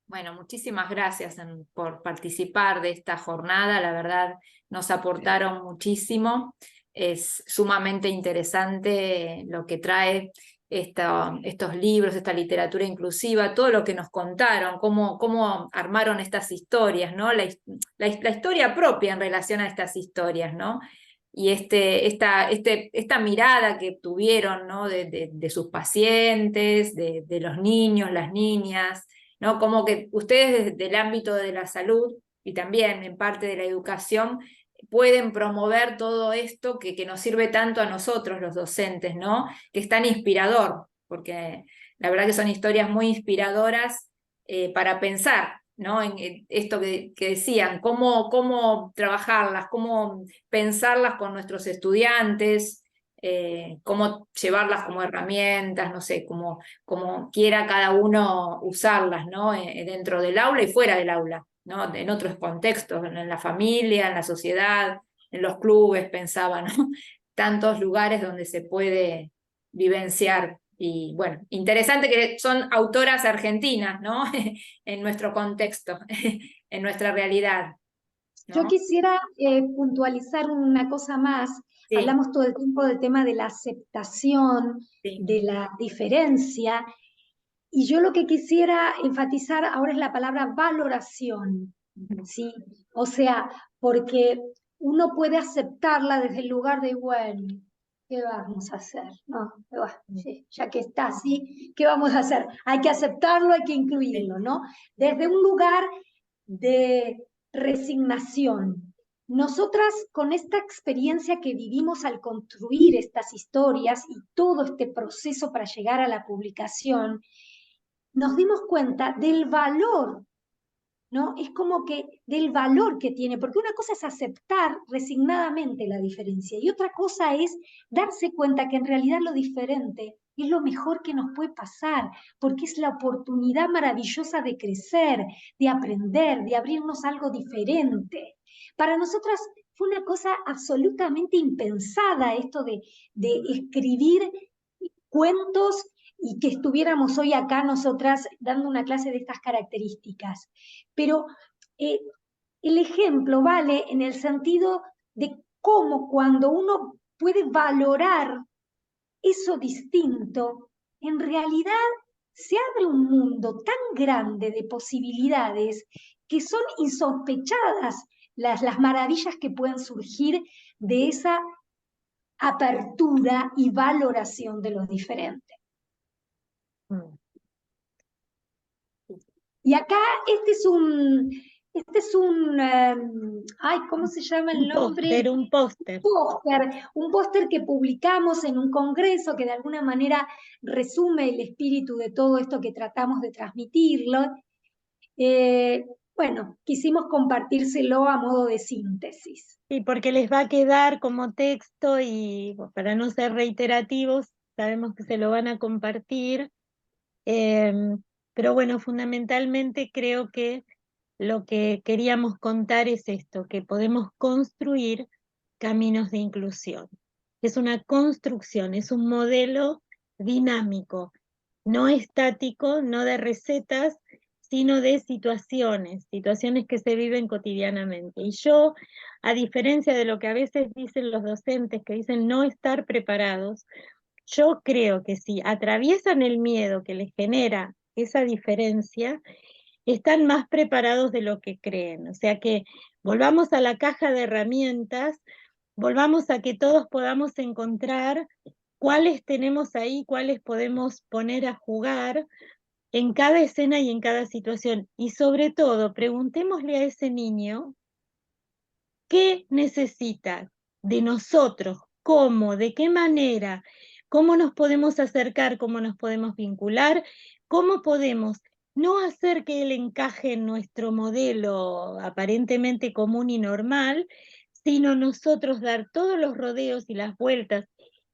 Bueno, muchísimas gracias por participar de esta jornada, la verdad nos aportaron muchísimo, es sumamente interesante lo que trae estos libros, esta literatura inclusiva, todo lo que nos contaron, cómo armaron estas historias, ¿no? La historia propia en relación a estas historias, ¿no? Y esta mirada que tuvieron, ¿no? de sus pacientes, de los niños, las niñas, ¿no? Como que ustedes desde el ámbito de la salud y también en parte de la educación pueden promover todo esto que nos sirve tanto a nosotros los docentes, ¿no? Que es tan inspirador, porque la verdad que son historias muy inspiradoras para pensar, ¿no? En esto que decían, cómo trabajarlas, cómo pensarlas con nuestros estudiantes, cómo llevarlas como herramientas, no sé, como quiera cada uno usarlas, ¿no? Dentro del aula y fuera del aula, ¿no? En otros contextos, en la familia, en la sociedad, en los clubes, pensaba, ¿no? Tantos lugares donde se puede vivenciar. Y bueno, interesante que son autoras argentinas, ¿no? En nuestro contexto, en nuestra realidad, Yo ¿no? quisiera puntualizar una cosa más. Sí, Hablamos todo el tiempo del tema de la aceptación, sí. de la diferencia, y yo lo que quisiera enfatizar ahora es la palabra valoración, ¿sí? O sea, porque uno puede aceptarla desde el lugar de, bueno, ¿qué vamos a hacer? No, sí, ya que está así, ¿qué vamos a hacer? Hay que aceptarlo, hay que incluirlo, ¿no? Desde un lugar de resignación. Nosotras, con esta experiencia que vivimos al construir estas historias y todo este proceso para llegar a la publicación, nos dimos cuenta del valor, ¿no? Es como que del valor que tiene, porque una cosa es aceptar resignadamente la diferencia y otra cosa es darse cuenta que en realidad lo diferente es lo mejor que nos puede pasar, porque es la oportunidad maravillosa de crecer, de aprender, de abrirnos algo diferente. Para nosotras fue una cosa absolutamente impensada esto de escribir cuentos y que estuviéramos hoy acá nosotras dando una clase de estas características. Pero eh, el ejemplo vale en el sentido de cómo cuando uno puede valorar eso distinto, en realidad se abre un mundo tan grande de posibilidades que son insospechadas las maravillas que pueden surgir de esa apertura y valoración de lo diferente. Y acá ay, ¿cómo se llama el nombre? Un póster. Un póster que publicamos en un congreso que de alguna manera resume el espíritu de todo esto que tratamos de transmitirlo. Bueno, quisimos compartírselo a modo de síntesis. Sí, porque les va a quedar como texto y para no ser reiterativos, sabemos que se lo van a compartir. Pero bueno, fundamentalmente creo que lo que queríamos contar es esto, que podemos construir caminos de inclusión. Es una construcción, es un modelo dinámico, no estático, no de recetas, sino de situaciones que se viven cotidianamente. Y yo, a diferencia de lo que a veces dicen los docentes, que dicen no estar preparados, yo creo que si atraviesan el miedo que les genera esa diferencia, están más preparados de lo que creen. O sea que volvamos a la caja de herramientas, volvamos a que todos podamos encontrar cuáles tenemos ahí, cuáles podemos poner a jugar en cada escena y en cada situación. Y sobre todo, preguntémosle a ese niño qué necesita de nosotros, cómo, de qué manera, cómo nos podemos acercar, cómo nos podemos vincular, cómo podemos no hacer que él encaje en nuestro modelo aparentemente común y normal, sino nosotros dar todos los rodeos y las vueltas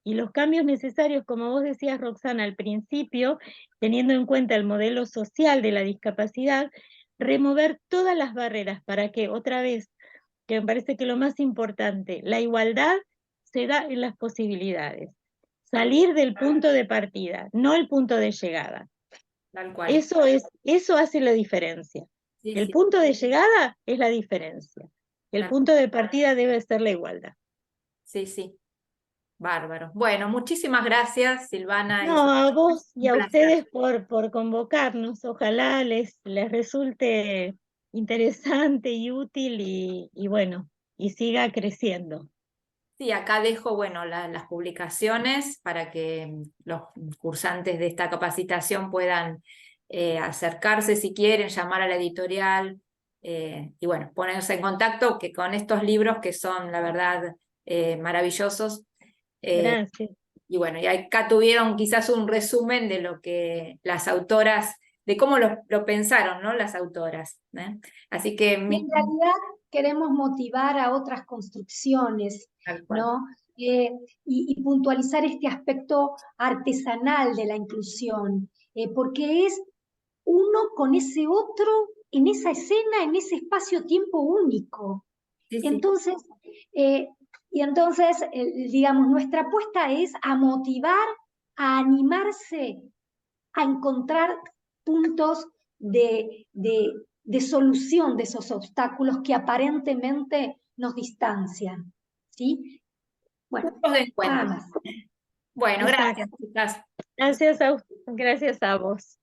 y los cambios necesarios, como vos decías, Roxana, al principio, teniendo en cuenta el modelo social de la discapacidad, remover todas las barreras para que, otra vez, que me parece que lo más importante, la igualdad se da en las posibilidades. Salir del punto de partida, no el punto de llegada. Tal cual. Eso hace la diferencia. Sí, El sí, punto de llegada es la diferencia. El Tal- punto de partida debe ser la igualdad. sí, sí. Bárbaro. Bueno, muchísimas gracias, Silvana. No, a vos y Un a placer. ustedes por convocarnos. Ojalá les resulte interesante y útil y bueno, y siga creciendo. Sí, acá dejo, bueno, las publicaciones para que los cursantes de esta capacitación puedan acercarse si quieren, llamar a la editorial y bueno, ponerse en contacto que con estos libros que son, la verdad, maravillosos. Gracias. Y bueno, y acá tuvieron quizás un resumen de lo que las autoras, de cómo lo pensaron, ¿no? Las autoras. Así que Y en realidad queremos motivar a otras construcciones, tal cual. ¿no? Y puntualizar este aspecto artesanal de la inclusión, porque es uno con ese otro en esa escena, en ese espacio-tiempo único. Sí, sí. Entonces, digamos, nuestra apuesta es a motivar, a animarse, a encontrar puntos de solución de esos obstáculos que aparentemente nos distancian. ¿Sí? Bueno, Puntos de nada encuentro. más. Bueno, Exacto. gracias, chicas. Gracias a vos.